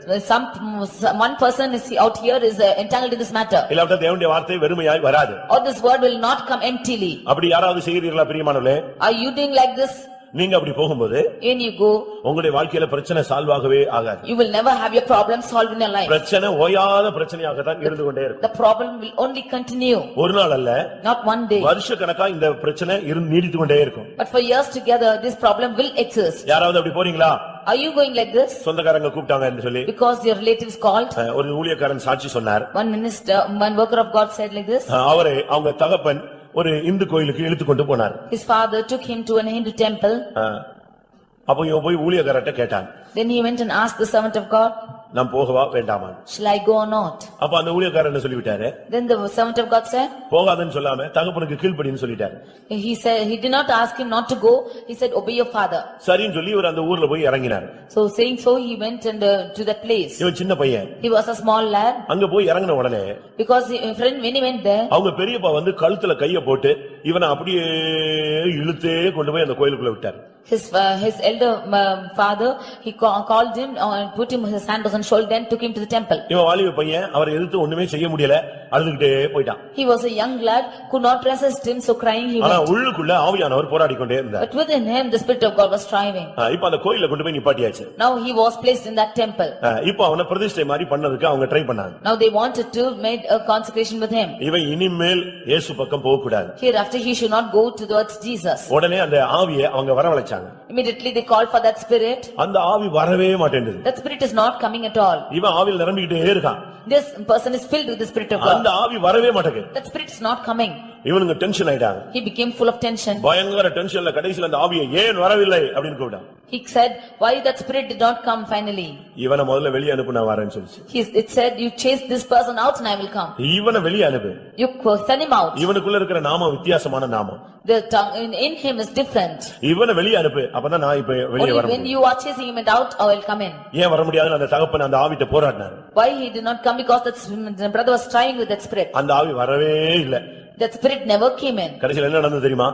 One person is out here is entangled in this matter. இல்லாவிட்டா தேவனுடைய வார்த்தை வெறுமையாய் வராது. Or this word will not come emptily. அப்படி யாராவது செய்கிறீர்களா பிரியமானவர்களே? Are you doing like this? நீங்க அப்படி போகும்போது when you go, உங்களுடைய வாழ்க்கையில பிரச்சனை சால்வ் ஆகவே ஆகாது. You will never have your problem solved in your life. பிரச்சனை ஓயாத பிரச்சனையாக தான் இருந்து கொண்டே இருக்கும். The problem will only continue. ஒரு நாள் அல்ல, not one day. வருஷக்கணக்கா இந்த பிரச்சனை நீடித்து கொண்டே இருக்கும். But for years together this problem will exist. யாராவது அப்படி போறீங்களா? Are you going like this? சொந்தக்காரங்க கூப்பிட்டாங்க என்று சொல்லி because your relatives called. ஒரு ஊழியக்காரன் சாட்சி சொன்னார். One minister, one worker of God said like this. அவரே அவங்க தகப்பன் ஒரு இந்து கோயிலுக்கு இழுத்து கொண்டு போனார். His father took him to an Hindu temple. அப்போ இவன் போய் ஊழியக்காரர்ட்ட கேட்டான். Then he went and asked the servant of God, நான் போகவா வேண்டாமா? shall I go or not? அப்ப அந்த ஊழியக்காரர் என்ன சொல்லிவிட்டாரு? Then the servant of God said, போகாதன்னு சொல்லாம தகப்பனுக்கு கீழ்ப்படின்னு சொல்லிட்டாரு. He said, he did not ask him not to go, he said obey your father. சரின்னு சொல்லி இவர் அந்த ஊர்ல போய் இறங்கினார். So saying so he went and to that place. இவன் சின்ன பையன். He was a small lad. அங்க போய் இறங்கின உடனே because friend when he went there, அவங்க பெரியப்பா வந்து கழுத்துல கைய போட்டு இவனை அப்படியே இழுத்தே கொண்டு போய் அந்த கோயிலுக்குள்ள விட்டார். His elder father, he called him and put him his hand on his shoulder and took him to the temple. இவன் வாலிப பையன், அவரை எதிர்த்து ஒண்ணுமே செய்ய முடியல, அழுதுகிட்டே போய்ட்டான். He was a young lad, could not resist him, so crying he ஆனா went. உள்ளுக்குள்ள ஆவியானவர் போராடி கொண்டே இருந்தார். But within him the spirit of God was striving. இப்ப அந்த கோயில்ல கொண்டு போய் நிப்பாட்டியாச்சு. Now he was placed in that temple. இப்ப அவனை பிரதிஷ்டை மாதிரி பண்ணதுக்கு அவங்க ட்ரை பண்ணாங்க. Now they wanted to make a consecration with him. இவன் இனிமேல் இயேசு பக்கம் போக கூடாது. Hereafter he should not go towards Jesus. உடனே அந்த ஆவியை அவங்க வரவழைச்சாங்க. Immediately they called for that spirit. அந்த ஆவி வரவே மாட்டேங்குது. That spirit is not coming at all. இவன் ஆவியில் நிரம்பிக்கிட்டே இருக்கான். This person is filled with the spirit of God. அந்த ஆவி வரவே மாட்டேங்குது. That spirit is not coming. இவனுங்க டென்ஷன் ஆயிட்டாங்க. He became full of tension. பயங்கர டென்ஷன்ல கடைசில அந்த ஆவியை ஏன் வரவில்லை அப்படினு கூப்பிட்டான். He said, why that spirit did not come finally? இவனை முதல்ல வெளிய அனுப்பு, நான் வரேன்னு சொல்லுச்சு. It said, you chase this person out and I will come. இவனை வெளிய அனுப்பு. You send him out. இவனுக்குள்ள இருக்கிற நாமம் வித்தியாசமான நாமம். The tongue in him is different. இவனை வெளிய அனுப்பு, அப்பதான் நான் இப்ப வெளிய வர முடியும். When you are chasing him out, I will come in. ஏன் வர முடியாதுன்னு அந்த தகப்பன் அந்த ஆவிட்ட போராடினார். Why he did not come? Because that brother was striving with that spirit. அந்த ஆவி வரவே இல்ல. That spirit never came in. கடைசில என்ன நடந்தது தெரியுமா?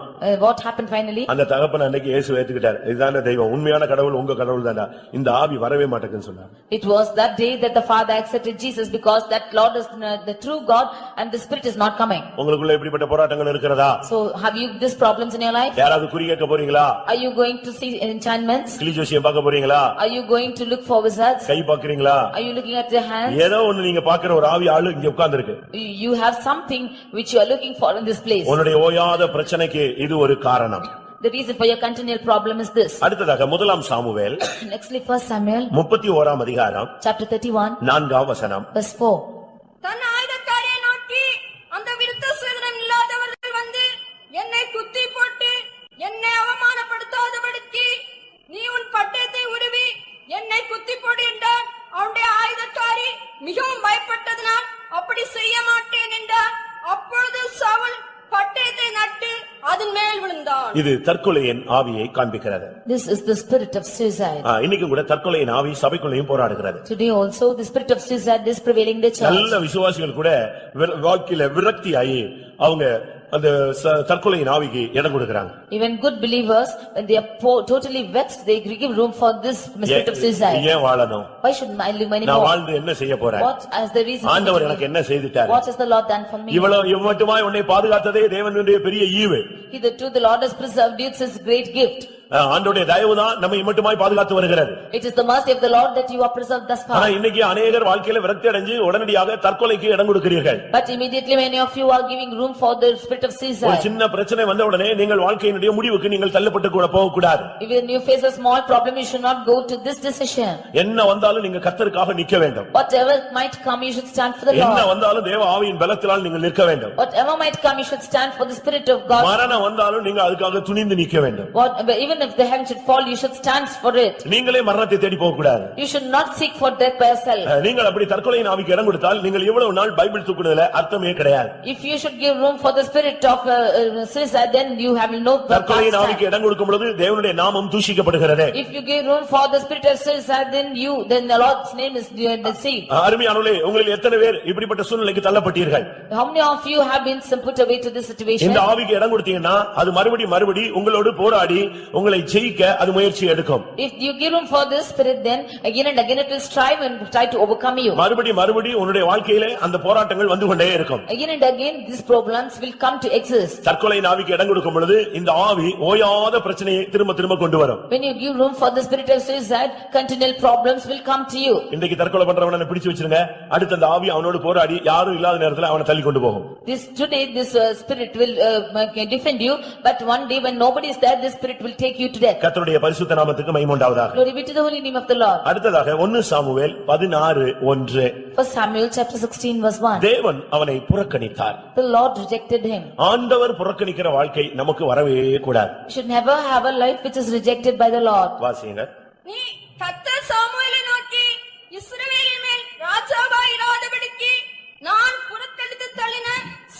What happened finally? அந்த தகப்பன் அன்னைக்கு இயேசு ஏத்துக்கிட்டார். இதுதானே தெய்வம், உண்மையான கடவுள் உங்க கடவுள் தான்டா. இந்த ஆவி வரவே மாட்டேங்குன்னு சொன்னார். It was that day that the father accepted Jesus because that Lord is the true God and the spirit is not coming. உங்களுக்குள்ள இப்படிப்பட்ட போராட்டங்கள் இருக்கிறதா? So have you these problems in your life? யாராவது குறி கேட்க போறீங்களா? Are you going to see enchantments? கிளி ஜோசியம் பார்க்க போறீங்களா? Are you going to look for wizards? Guy பார்க்கறீங்களா? Are you looking at your hands? ஏதோ ஒன்னு நீங்க பார்க்கிற ஒரு ஆவி ஆளு இங்க உட்கார்ந்திருக்கு. You have something which you are looking for in this place. உன்னுடைய ஓயாத பிரச்சனைக்கு இது ஒரு காரணம். The reason for your continual problem is this. அடுத்ததாக முதலாம் சாமுவேல் Nextly 1 Samuel 31 அதிகாரம் chapter 31 4ஆம் வசனம். verse 4. தன் ஆயுதக்காரியை நோக்கி, அந்த விருத்த சேதனம் இல்லாதவர்கள் வந்து என்னை குத்தி போட்டு என்னை அவமானப்படுத்தாதபடிக்கு நீ உன் பட்டயத்தை உருவி என்னை குத்தி போடு என்றார். அவனுடைய ஆயுதக்காரி மிகவும் பயப்பட்டதனால் அப்படி செய்ய மாட்டேன் என்றார். அப்பொழுது சவுல் பட்டயத்தை நட்டு அதன் மேல் விழுந்தான். இது தற்கொலையின் ஆவியை காண்பிக்கிறது. This is the spirit of suicide. இன்னைக்கு கூட தற்கொலையின் ஆவி சபைக்குள்ளேயும் போராடுகிறது. Today also the spirit of suicide is prevailing in the church. நல்ல விசுவாசிகள் கூட வாழ்க்கையில விரக்தி ஆகி அவங்க அந்த தற்கொலையின் ஆவிக்கு இடம் கொடுக்கறாங்க. Even good believers when they are totally vexed they give room for this spirit of suicide. ஏன் வாழணும்? Why should I live anymore? நான் வாழ்ந்து என்ன செய்ய போறேன்? What is the reason? ஆண்டவர் எனக்கு என்ன செய்துட்டார்? What has the Lord done for me? இவ்வளவுமாய் உன்னை பாதுகாத்ததே தேவனுடைய பெரிய ஈவு. Hitherto the Lord has preserved you, it's his great gift. ஆண்டவருடைய தயவுதான் நம்மை மட்டுமாய் பாதுகாத்து வருகிறது. It is the mercy of the Lord that you are preserved thus far. ஆனா இன்னைக்கு அநேகர் வாழ்க்கையில விரக்தி அடைஞ்சு உடனடியாக தற்கொலைக்கு இடம் கொடுக்கிறீர்கள். But immediately many of you are giving room for the spirit of ஒரு suicide. சின்ன பிரச்சனை வந்த உடனே நீங்கள் வாழ்க்கையினுடைய முடிவுக்கு நீங்கள் தள்ளப்பட்டு கூட போக கூடாது. Even you face a small problem, you should not go to this decision. என்ன வந்தாலும் நீங்க கர்த்தருக்காக நிக்க வேண்டும். Whatever might come, you should stand for the என்ன Lord. வந்தாலும் தேவ ஆவியின் பலத்தினால் நீங்கள் நிற்க வேண்டும். Whatever might come, you should stand for the spirit of God. மரணம் வந்தாலும் நீங்க அதுக்காக துணிந்து நிக்க வேண்டும். Even if the heaven should fall, you should stand for it. நீங்களே மரணத்தை தேடி போக கூடாது. You should not seek for death by yourself. நீங்கள் அப்படி தற்கொலையின் ஆவிக்கு இடம் கொடுத்தால் நீங்கள் இவ்வளவு நாள் பைபிள் தூக்குனதுல அர்த்தமே கிடையாது. If you should give room for the spirit of suicide, then you have no purpose. தற்கொலையின் ஆவிக்கு இடம் கொடுக்கும் பொழுது தேவனுடைய நாமம் தூஷிக்கப்படுகிறது. If you give room for the spirit of suicide, then the Lord's name is deceived. அருமையானவர்களே, உங்களில் எத்தனை பேர் இப்படிப்பட்ட சூழ்நிலைக்கு தள்ளப்பட்டீர்கள்? How many of you have been put away to this situation? இந்த ஆவிக்கு இடம் கொடுத்தீங்கன்னா அது மறுபடி உங்களோடு போராடி உங்களை ஜெயிக்க அது முயற்சி எடுக்கும். If you give room for this spirit, then again and again it will strive and try to overcome you. மறுபடி உன்னுடைய வாழ்க்கையிலே அந்த போராட்டங்கள் வந்து கொண்டே இருக்கும். Again and again these problems will come to exist. தற்கொலையின் ஆவிக்கு இடம் கொடுக்கும் பொழுது இந்த ஆவி ஓயாத பிரச்சனையை திரும்ப கொண்டு வரும். When you give room for the spirit of suicide, continual problems will come to you. இன்னைக்கு தற்கொலை பண்றவனை பிடிச்சு வச்சிருங்க, அடுத்து அந்த ஆவி அவனோடு போராடி யாரும் இல்லாத நேரத்துல அவனை தள்ளி கொண்டு போகும். Today this spirit will defend you, but one day when nobody is there, this spirit will take you to death. கர்த்தருடைய பரிசுத்த நாமத்துக்கு மகிமை உண்டாவதாக. Glory be to the holy name of the Lord. அடுத்ததாக 1 Samuel 16:1. First Samuel chapter 16 verse 1. தேவன் அவனை புறக்கணித்தார். The Lord rejected him. ஆண்டவர் புறக்கணிக்கிற வாழ்க்கை நமக்கு வரவே கூடாது. We should never have a life which is rejected by the Lord. வாசிங்க. நீ கர்த்தர் சாமுவேலை நோக்கி இஸ்ரவேலின் மேல் ராஜாவாய் இராதபடிக்கு நான் புறக்கணித்து தள்ளின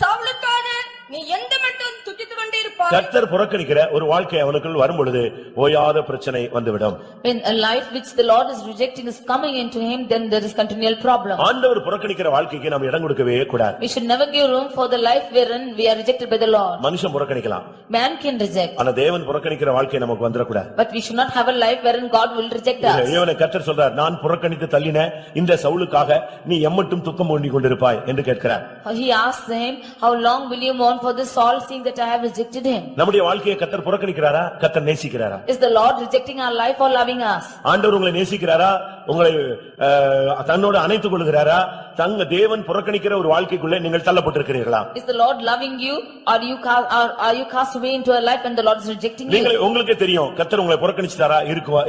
சவுலுக்காக நீ எந்த மட்டும் துக்கித்துக் கொண்டிருப்பாய். கர்த்தர் புறக்கணிக்கிற ஒரு வாழ்க்கை அவனுக்குள் வரும் பொழுது ஓயாத பிரச்சனை வந்துவிடும். When a life which the Lord is rejecting is coming into him, then there is continual problem. ஆண்டவர் புறக்கணிக்கிற வாழ்க்கைக்கு நாம் இடம் கொடுக்கவே கூடாது. We should never give room for the life wherein we are rejected by the Lord. மனுஷன் புறக்கணிக்கலாம். Man can reject. ஆனா தேவன் புறக்கணிக்கிற வாழ்க்கை நமக்கு வந்துட கூடாது. But we should not have a life wherein God will reject us. இவனை கர்த்தர் சொல்றார், நான் புறக்கணித்து தள்ளின இந்த சவுலுக்காக நீ எம்மட்டும் துக்கம் பண்ணிக் கொண்டிருப்பாய் என்று கேட்கிறார். He asked him, how long will you mourn for this Saul, seeing that I have rejected him? நம்முடைய வாழ்க்கையை கர்த்தர் புறக்கணிக்கிறாரா, கர்த்தர் நேசிக்கிறாரா? Is the Lord rejecting our life or loving us? ஆண்டவர் உங்களை நேசிக்கிறாரா, உங்களை தன்னோடு அணைத்துக் கொள்கிறாரா? தங்க தேவன் புறக்கணிக்கிற ஒரு வாழ்க்கைக்குள்ளே நீங்கள் தள்ளப்பட்டிருக்கிறீர்களா? Is the Lord loving you, or are you cast away into a life and the Lord is rejecting you? நீங்கள் உங்களுக்கு தெரியும் கர்த்தர் உங்களை புறக்கணிச்சிட்டாரா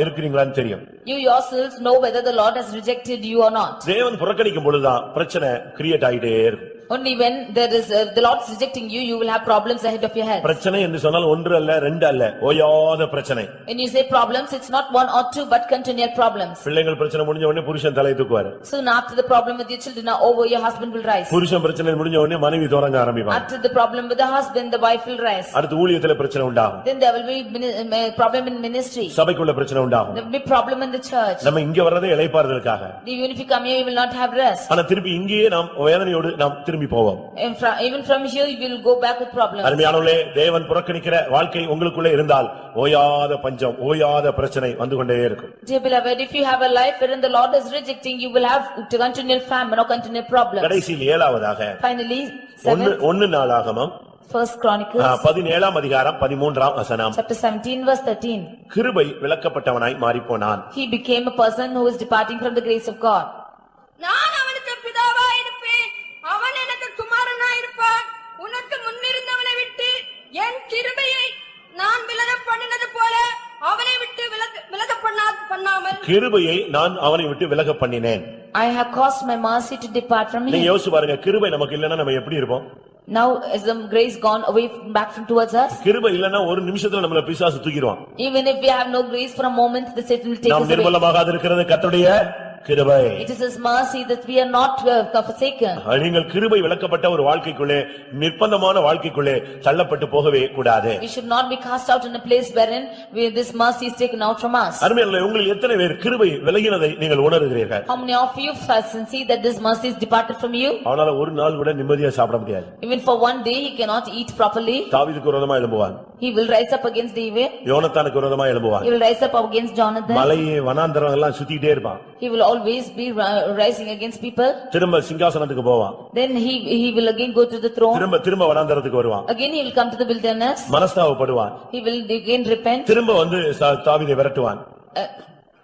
இருக்கிறீங்களான்னு தெரியும். You yourselves know whether the Lord has rejected you or not. தேவன் புறக்கணிக்கும் பொழுதுதான் பிரச்சனை கிரியேட் ஆயிட்டே இருக்கும். Only when there is the Lord is rejecting you, you will have problems ahead of your head. பிரச்சனை என்று சொன்னால் ஒன்று அல்ல ரெண்டு அல்ல, ஓயாத பிரச்சனை. When you say problems, it's not one or two but continual problems. பிள்ளைகள் பிரச்சனை முடிஞ்ச உடனே புருஷன் தலையை தூக்குவாரு. Soon after the problem with your children are over, your husband will rise. புருஷன் பிரச்சனை முடிஞ்ச உடனே மனைவி தொடங்க ஆரம்பிப்பாங்க. After the problem with the husband, the wife will rise. அடுத்து ஊழியத்துல பிரச்சனை உண்டாகும். Then there will be problem in ministry. சபைக்குள்ள பிரச்சனை உண்டாகும். There will be problem in the church. நம்ம இங்க வர்றதே இளைப்பாறுதலுக்காக. Even if you come here, you will not have rest. ஆனா திருப்பி இங்கேயே நாம் வேதனையோடு நாம் திரும்பி போவோம். Even from here, you will go back with problems. அருமையானவர்களே, தேவன் புறக்கணிக்கிற வாழ்க்கை உங்களுக்குள்ளே இருந்தால் ஓயாத பஞ்சம், ஓயாத பிரச்சனை வந்து கொண்டே இருக்கும். Dear beloved, if you have a life wherein the Lord is rejecting, you will have continual famine or continual problems. கடைசியில் ஏழாவதாக Finally, 1 நாளாகமம் First Chronicles 17ஆம் அதிகாரம் 13ஆம் வசனம். chapter 17 verse 13. கிருபை விலக்கப்பட்டவனாய் மாறிப்போனான். He became a person who is departing from the grace of God. நான் அவனுக்கு பிதாவாய் இருப்பேன், அவன் எனக்கு குமாரனாய் இருப்பான். உனக்கு முன்னிருந்தவனை விட்டு என் கிருபையை நான் விலகப் பண்ணினது போல அவனை விட்டு விலகப் பண்ணாமல் கிருபையை நான் அவனை விட்டு விலக பண்ணினேன். I have caused my mercy to depart from நீங்க him. யோசிச்சு பாருங்க, கிருபை நமக்கு இல்லன்னா நம்ம எப்படி இருப்போம்? Now is the grace gone away back from towards us? கிருபை இல்லன்னா ஒரு நிமிஷத்துல நம்மள பிசாசு தூக்கிடுவான். Even if we have no grace for a moment, the Satan will take நாம் us away. நிர்மலமாக இருக்கிறது கர்த்தருடைய கிருபை. It is his mercy that we are not forsaken. நீங்கள் கிருபை விலக்கப்பட்ட ஒரு வாழ்க்கைக்குள்ளே, நிர்பந்தமான வாழ்க்கைக்குள்ளே தள்ளப்பட்டு போகவே கூடாது. We should not be cast out in a place wherein this mercy is taken out from us. அருமையானவர்களே, உங்களில் எத்தனை பேர் கிருபை விலகினதை நீங்கள் உணர்கிறீர்கள்? How many of you see that this mercy is departed from you? அவனால ஒரு நாள் கூட நிம்மதியா சாப்பிட முடியாது. Even for one day he cannot eat properly. தாவீதுக்கு விரோதமா எழும்புவான். He will rise up against David. யோனத்தானுக்கு விரோதமா எழும்புவான். He will rise up against Jonathan. மலையை வனாந்தரம் எல்லாம் சுத்திட்டே இருப்பான். He will always be rising against people. திரும்ப சிங்காசனத்துக்கு போவான். Then he will again go to the throne. திரும்ப வனாந்தரத்துக்கு வருவான். Again he will come to the wilderness. மனஸ்தாபப்படுவான். He will again repent. திரும்ப வந்து தாவீதை விரட்டுவான்.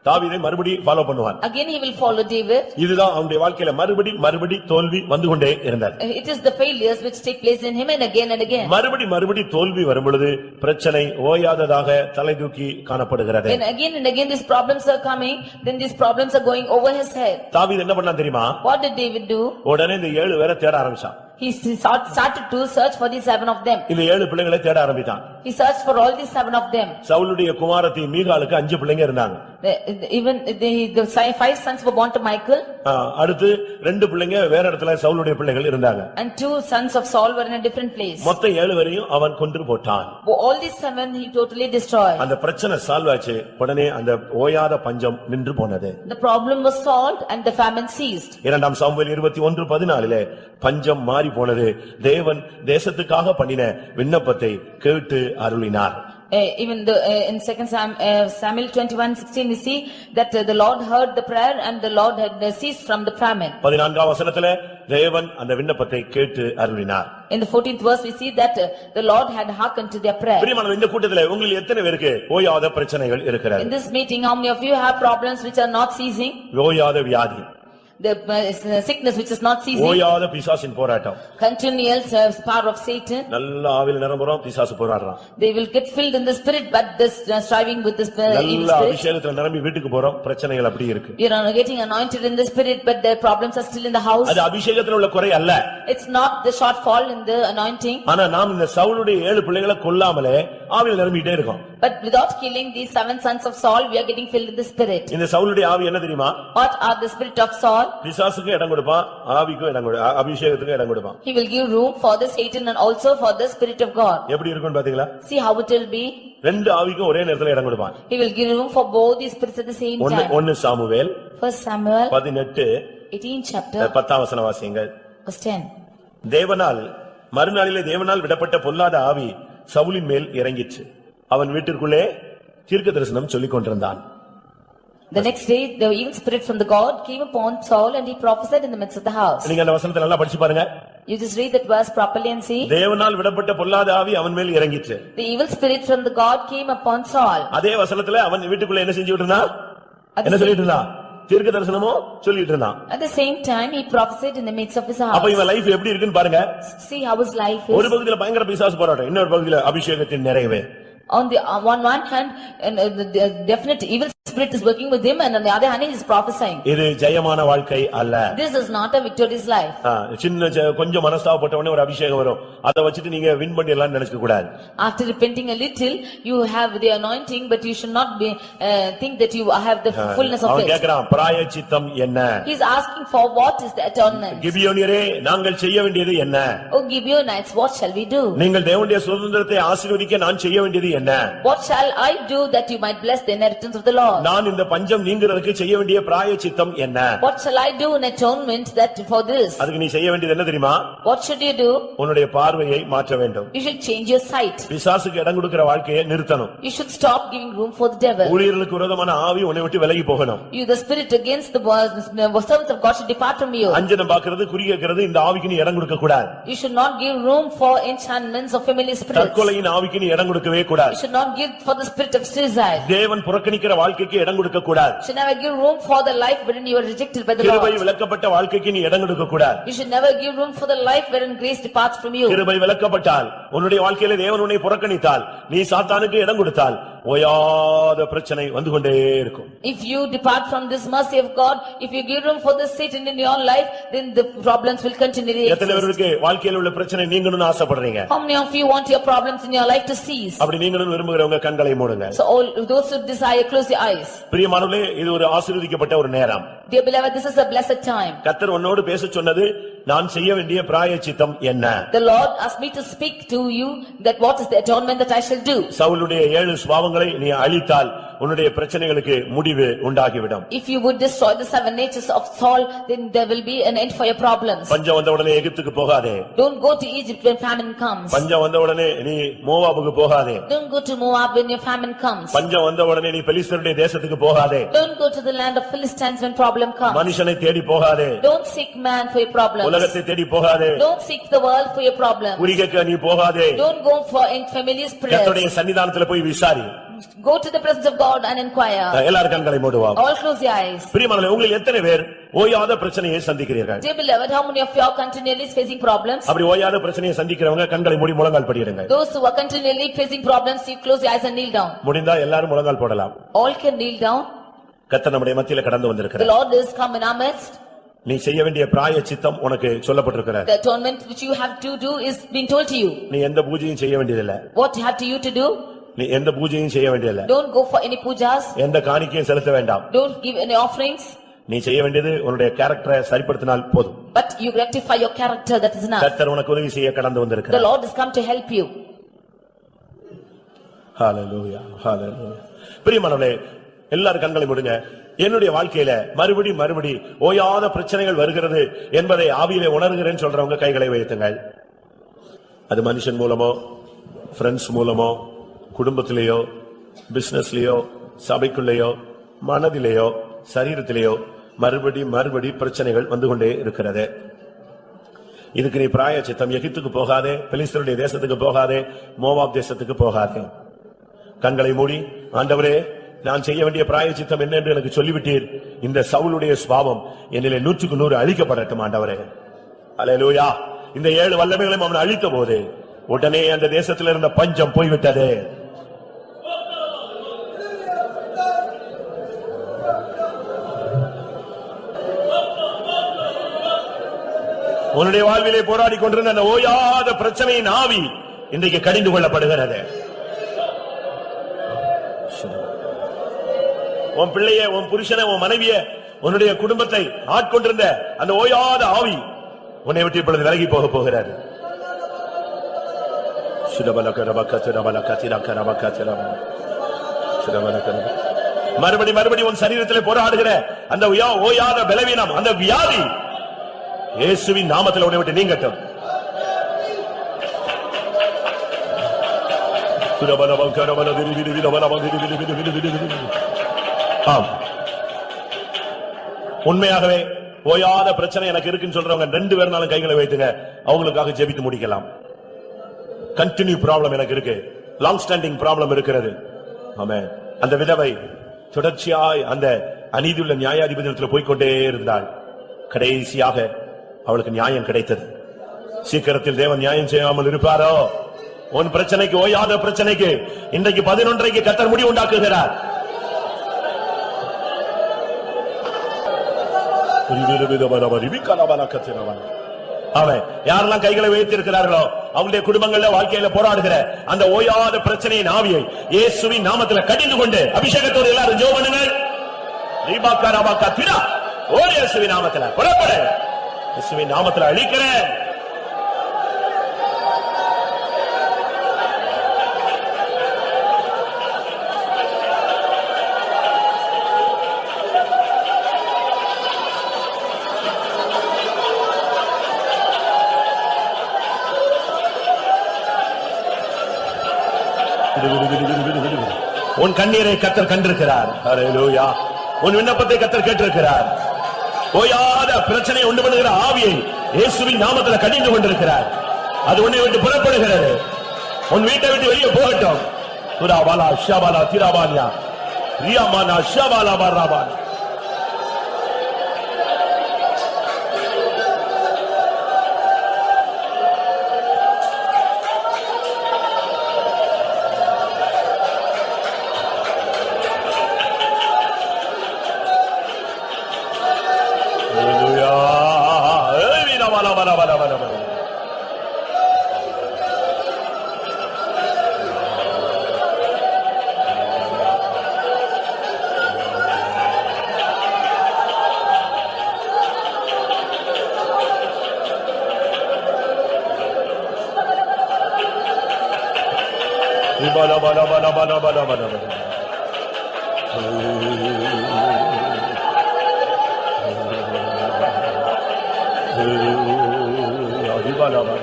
தாவீதை மறுபடி ஃபாலோ பண்ணுவான். Again he will follow David. இதுதான் அவனுடைய வாழ்க்கையில மறுபடி தோல்வி வந்து கொண்டே இருந்தது. It is the failures which take place in him and again. மறுபடி தோல்வி வரும் பொழுது பிரச்சனை ஓயாததாக தலை தூக்கி காணப்படுகிறது. And again these problems are coming, then these problems are going over his head. தாவீது என்ன பண்ணான் தெரியுமா? What did David do? உடனே இந்த 7 பேரை தேட ஆரம்பிச்சான். He started to search for the 7 of them. இந்த 7 பிள்ளைகளை தேட ஆரம்பித்தான். He searched for all these 7 of them. சவுலுடைய குமாரத்தி மீகாலுக்கு 5 பிள்ளைங்க இருந்தாங்க. Even the 5 sons were born to Michael. அடுத்து 2 பிள்ளைங்க வேற இடத்துல சவுலுடைய பிள்ளைகள் இருந்தாங்க. And 2 sons of Saul were in a different place. மொத்தம் 7 பேரையும் அவன் கொன்று போட்டான். All these 7 he totally destroyed. அந்த பிரச்சனை சால்வ் ஆச்சு. உடனே அந்த ஓயாத பஞ்சம் நின்று போனது. The problem was solved and the famine ceased. 2 Samuel 21:14 பஞ்சம் மாறி போனது. தேவன் தேசத்துக்காக பண்ணின விண்ணப்பத்தை கேட்டு அருளினார். Even in 2 Samuel 21:16 we see that the Lord heard the prayer and the Lord had ceased from the famine. 14ஆம் வசனத்திலே தேவன் அந்த விண்ணப்பத்தை கேட்டு அருளினார். In the 14th verse we see that the Lord had hearkened to their prayer. பிரியமானவர்களே, இந்த கூட்டத்திலே உங்களில் எத்தனை பேருக்கு ஓயாத பிரச்சனைகள் இருக்கிறது? In this meeting how many of you have problems which are not ceasing? ஓயாத வியாதி, The sickness which is not ceasing. ஓயாத பிசாசின் போராட்டம். Continual power of Satan. நல்ல ஆவியில் நிரம்புறோம், பிசாசு போராடுறான். They will get filled in the spirit but this striving with this evil நல்ல spirit. அபிஷேகத்துல நிரம்பி வீட்டுக்கு போறோம், பிரச்சனைகள் அப்படி இருக்கு. You are getting anointed in the spirit but the problems are still in the house. அது அபிஷேகத்துல உள்ள குறை அல்ல. It's not the shortfall in the anointing. ஆனா நாம் இந்த சவுலுடைய 7 பிள்ளைகளை கொல்லாமலே ஆவியில் நிரம்பிட்டே இருக்கோம். But without killing these 7 sons of Saul we are getting filled in the spirit. இந்த சவுலுடைய ஆவி என்ன தெரியுமா? What are the spirit of Saul? பிசாசுக்கு இடம் கொடுப்பான், ஆவிக்கும் இடம் கொடுப்பான், அபிஷேகத்துக்கு இடம் கொடுப்பான். He will give room for the Satan and also for the spirit of God. எப்படி இருக்கும்னு பாத்தீங்களா? See how it will be. 2 ஆவிக்கும் ஒரே நேரத்துல இடம் கொடுப்பான். He will give room for both these spirits at the same time. 1 Samuel 1 Samuel 18 chapter 10 வசனம் வாசியுங்கள். verse 10. மறுநாளிலே தேவனால் விடப்பட்ட பொல்லாத ஆவி சவுலின் மேல் இறங்கிற்று. அவன் வீட்டிற்குள்ளே தீர்க்க தரிசனம் சொல்லிக் கொண்டிருந்தான். The next day the evil spirit from the God came upon Saul and he prophesied in the midst of the house. நீங்க அந்த வசனத்தை நல்லா படிச்சு பாருங்க. You just read that verse properly and see. தேவனால் விடப்பட்ட பொல்லாத ஆவி அவன் மேல் இறங்கிற்று. The evil spirit from the God came upon Saul. அதே வசனத்துல அவன் வீட்டுக்குள்ள என்ன செஞ்சிட்டு இருந்தான்? என்ன சொல்லிட்டு இருந்தான்? தீர்க்க தரிசனமோ சொல்லிட்டு இருந்தான். At the same time he prophesied in the midst of his house. அப்ப இவன் லைஃப் எப்படி இருக்குன்னு பாருங்க. See how his life is. ஒரு பகுதியில பயங்கர பிசாசு போராட்டம், இன்னொரு பகுதியில அபிஷேகத்தின் நிறைவே. On the one hand and the definite evil spirit is working with him and on the other hand he is prophesying. இது ஜெயமான வாழ்க்கை அல்ல. This is not a victorious life. சின்ன கொஞ்சம் மனஸ்தாபப்பட்ட உடனே ஒரு அபிஷேகம் வரும், அதை வச்சிட்டு நீங்க வின் பண்ணிடலாம்னு நினைக்க கூடாது. After repenting a little you have the anointing but you should not be think that you have the fullness of it. அவன் கேக்குறான், பிராயச்சித்தம் என்ன? He is asking for what is the atonement. கிபியோனியரே, நாங்கள் செய்ய வேண்டியது என்ன? Oh Gibeonites, what shall we do? நீங்கள் தேவனுடைய சுதந்திரத்தை ஆசீர்வதிக்க நான் செய்ய வேண்டியது என்ன? What shall I do that you might bless the inheritance of the Lord? நான் இந்த பஞ்சம் நீங்கிறதுக்கு செய்ய வேண்டிய பிராயச்சித்தம் என்ன? What shall I do in atonement that for this? அதுக்கு நீ செய்ய வேண்டியது என்ன தெரியுமா? What should you do? உன்னுடைய பார்வையை மாற்ற வேண்டும். You should change your sight. பிசாசுக்கு இடம் கொடுக்கிற வாழ்க்கையை நிறுத்தணும். You should stop giving room for the devil. ஊழியர்களுக்கு விரோதமான ஆவி உன்னை விட்டு விலகி போகணும். You the spirit against the servants of God should depart from you. அஞ்சனம் பார்க்கிறது, குறி கேட்கிறது, இந்த ஆவிக்கு நீ இடம் கொடுக்க கூடாது. You should not give room for enchantments of familiar spirits. தற்கொலையின் ஆவிக்கு நீ இடம் கொடுக்கவே கூடாது. You should not give for the spirit of suicide. தேவன் புறக்கணிக்கிற வாழ்க்கைக்கு இடம் கொடுக்க கூடாது. You should never give room for the life wherein you are rejected by the Lord. கிருபை விலக்கப்பட்ட வாழ்க்கைக்கு நீ இடம் கொடுக்க கூடாது. You should never give room for the life wherein grace departs from you. கிருபை விலக்கப்பட்டால், உன்னுடைய வாழ்க்கையிலே தேவன் உன்னை புறக்கணித்தால், நீ சாத்தானுக்கு இடம் கொடுத்தால், ஓயாத பிரச்சனை வந்து கொண்டே இருக்கும். If you depart from this mercy of God, if you give room for the Satan in your life, then the problems will continue. எத்தனை பேருக்கு வாழ்க்கையில் உள்ள பிரச்சனை நீங்கணும்னு ஆசைப்படுறீங்க? How many of you want your problems in your life to cease? அப்படி நீங்களும் விரும்புகிறவங்க கண்களை மூடுங்க. So all those who desire, close your eyes. பிரியமானவர்களே, இது ஒரு ஆசீர்வதிக்கப்பட்ட ஒரு நேரம். Dear beloved, this is a blessed time. கர்த்தர் உன்னோடு பேச சொன்னது நான் செய்ய வேண்டிய பிராயச்சித்தம் என்ன? The Lord asked me to speak to you that what is the atonement that I shall do. சவுலுடைய 7 சுபாவங்களை நீ அழித்தால் உன்னுடைய பிரச்சனைகளுக்கு முடிவு உண்டாகிவிடும். If you would destroy the 7 natures of Saul, then there will be an end for your problems. பஞ்சம் வந்த உடனே எகிப்துக்கு போகாதே. Don't go to Egypt when famine comes. பஞ்சம் வந்த உடனே நீ மோவாபுக்கு போகாதே. Don't go to Moab when your famine comes. பஞ்சம் வந்த உடனே நீ பெலிஸ்தருடைய தேசத்துக்கு போகாதே. Don't go to the land of Philistines when problem comes. மனுஷனை தேடி போகாதே. Don't seek man for your problems. உலகத்தை தேடி போகாதே. Don't seek the world for your problems. குறிகேக்க நீ போகாதே. Don't go for familiar prayers. கர்த்தருடைய சன்னிதானத்திலே போய் விசாரி. Go to the presence of God and inquire. எல்லாரும் கண்களை மூடுவோம். All close your eyes. பிரியமானவர்களே, உங்களில் எத்தனை பேர் ஓயாத பிரச்சனையை சந்திக்கிறீர்கள்? Dear beloved, how many of you are continually facing problems? அப்படி ஓயாத பிரச்சனையை சந்திக்கிறவங்க கண்களை மூடி முழங்கால் படியிடுங்க. Those who are continually facing problems, you close your eyes and kneel down. முடிந்தா எல்லாரும் முழங்கால் போடலாம். All can kneel down. கர்த்தர் நம்முடைய மத்தியிலே கடந்து The வந்திருக்கிறார். Lord is come in our midst. நீ செய்ய வேண்டிய பிராயச்சித்தம் உனக்கு சொல்லப்பட்டிருக்கிறது. The atonement which you have to do is being told to you. நீ எந்த பூஜையும் செய்ய வேண்டியதில்லை. What you have to you to do? நீ எந்த பூஜையும் செய்ய வேண்டியதில்லை. Don't go for any pujas. எந்த காணிக்கையும் செலுத்த வேண்டாம். Don't give any offerings. நீ செய்ய வேண்டியது உன்னுடைய கேரக்டரை சரிப்படுத்தினால் போதும். But you rectify your character, that is enough. கர்த்தர் உனக்கு உதவி செய்ய கடந்து The வந்திருக்கிறார். Lord has come to help you. ஹalleluya ஹalleluya. பிரியமானவர்களே, எல்லாரும் கண்களை மூடுங்க. என்னுடைய வாழ்க்கையில மறுபடி ஓயாத பிரச்சனைகள் வருகிறது என்பதை ஆவியிலே உணர்கிறேன்னு சொல்றவங்க கைகளை உயர்த்துங்கள். அது மனுஷன் மூலமோ, ஃப்ரெண்ட்ஸ் மூலமோ, குடும்பத்திலேயோ, பிசினஸ்லயோ, சபைக்குள்ளேயோ, மனதிலேயோ, சரீரத்திலேயோ மறுபடி பிரச்சனைகள் வந்து கொண்டே இருக்கிறது. இதுக்கு நீ பிராயச்சித்தம். எகிப்துக்கு போகாதே, பெலிஸ்தருடைய தேசத்துக்கு போகாதே, மோவாப் தேசத்துக்கு போகாதே. கண்களை மூடி, ஆண்டவரே, நான் செய்ய வேண்டிய பிராயச்சித்தம் என்ன என்று எனக்கு சொல்லிவிட்டீர். இந்த சவுலுடைய சுபாவம் என்னிலே 100க்கு 100 அழிக்கப்படட்டும் ஆண்டவரே. அல்லேலூயா. இந்த 7 வல்லமைகளையும் அவன் அழித்த போது உடனே அந்த தேசத்தில் இருந்த பஞ்சம் போய்விட்டது. உன்னுடைய வாழ்விலே போராடி கொண்டிருந்த அந்த ஓயாத பிரச்சனையின் ஆவி இன்றைக்கு கடிந்து கொள்ளப்படுகிறது. உன் பிள்ளைய, உன் புருஷனை, உன் மனைவிய, உன்னுடைய குடும்பத்தை ஆட்கொண்டிருந்த அந்த ஓயாத ஆவி உன்னை விட்டு இப்பொழுது விலகி போக போகிறார். மறுபடி உன் சரீரத்திலே போராடுகிற அந்த ஓயாத பலவீனம், அந்த வியாதி இயேசுவின் நாமத்தில் உன்னை விட்டு நீங்கட்டும். உண்மையாகவே ஓயாத பிரச்சனை எனக்கு இருக்குன்னு சொல்றவங்க 2 பேர்னாலும் கைகளை வைத்துங்க, அவங்களுக்காக ஜெபித்து முடிக்கலாம். கண்டினியூ ப்ராப்ளம் எனக்கு இருக்கு, லாங் ஸ்டாண்டிங் ப்ராப்ளம் இருக்கிறது. ஆமென். அந்த விதவை தொடர்ச்சியாய் அந்த அநீதியுள்ள நியாயாதிபதியிடத்தில் போய்கொண்டே இருந்தாள். கடைசியாக அவளுக்கு நியாயம் கிடைத்தது. சீக்கிரத்தில் தேவன் நியாயம் செய்யாமல் இருப்பாரோ? உன் பிரச்சனைக்கு, ஓயாத பிரச்சனைக்கு இன்றைக்கு 11:30க்கு கர்த்தர் முடிவு உண்டாக்குகிறார். அவன் யாரெல்லாம் கைகளை வைத்திருக்கிறார்களோ அவங்களுடைய குடும்பங்கள்ல, வாழ்க்கையில போராடுகிற அந்த ஓயாத பிரச்சனையின் ஆவியை இயேசுவின் நாமத்தில் கடிந்து கொண்டு அபிஷேகத்தோடு எல்லாரும் ஜெபம் பண்ணுங்கள். இயேசுவின் நாமத்தில் புறப்படு. இயேசுவின் நாமத்தில் அழிக்கிறேன். உன் கண்ணீரை கர்த்தர் கண்டிருக்கிறார். ஹல்லேலூயா. உன் விண்ணப்பத்தை கர்த்தர் கேட்டிருக்கிறார். ஓயாத பிரச்சனை உண்டு பண்ணுகிற ஆவியை இயேசுவின் நாமத்தில் கடிந்து கொண்டிருக்கிறார். அது உன்னை விட்டு புறப்படுகிறது. உன் வீட்டை விட்டு வெளியே போகட்டும். துராபாலா ஷபாலா திராபாலியா ரியாமானா ஷபாலா பராபா. இபல பல பல பல பல பல பல. இபல பல.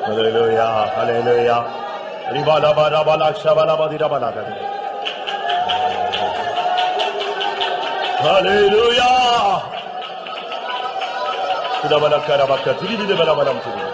Hallelujah, hallelujah. Ribala bala bala shabala badira bala kade. Hallelujah. Kudabala karabaka tiri bide bala balam tiri.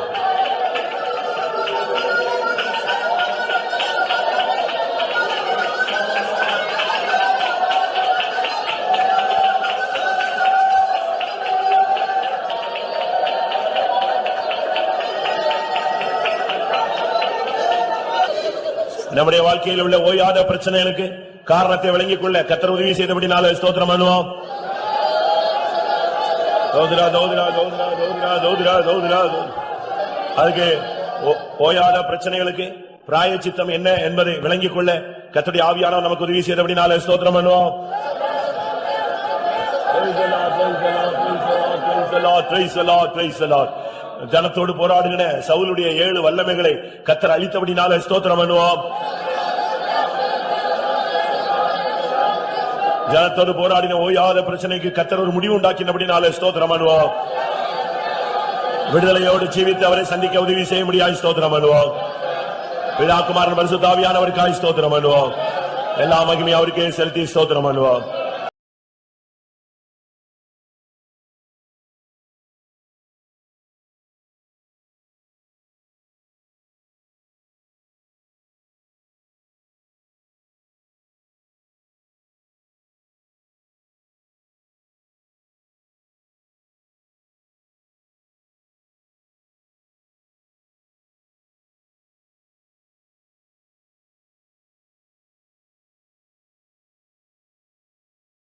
நம்முடைய வாழ்க்கையில் உள்ள ஓயாத பிரச்சனைகளுக்கு காரணத்தை விளங்கிக் கொள்ள கர்த்தர் உதவி செய்தபடினால ஸ்தோத்திரம் பண்ணுவோம். தோதிரா தோதிரா தோதிரா தோதிரா தோதிரா தோதிரா. அதுக்கு ஓயாத பிரச்சனைகளுக்கு பிராயச்சித்தம் என்ன என்பதை விளங்கிக் கொள்ள கர்த்தருடைய ஆவியானவர் நமக்கு உதவி செய்தபடினால ஸ்தோத்திரம் பண்ணுவோம். ஜனத்தோடு போராடுகிற சவுலுடைய 7 வல்லமைகளை கர்த்தர் அளித்தபடினால ஸ்தோத்திரம் பண்ணுவோம். ஜனத்தோடு போராடின ஓயாத பிரச்சனைக்கு கர்த்தர் ஒரு முடிவு உண்டாக்கினபடினால ஸ்தோத்திரம் பண்ணுவோம். விடுதலையோடு ஜீவித்து அவரை சந்திக்க உதவி செய்ய முடியாது ஸ்தோத்திரம் பண்ணுவோம். பிதா குமாரன் பரிசுத்த ஆவியானவருக்காய் ஸ்தோத்திரம் பண்ணுவோம். எல்லா மகிமையும் அவருக்கே செலுத்தி ஸ்தோத்திரம் பண்ணுவோம்.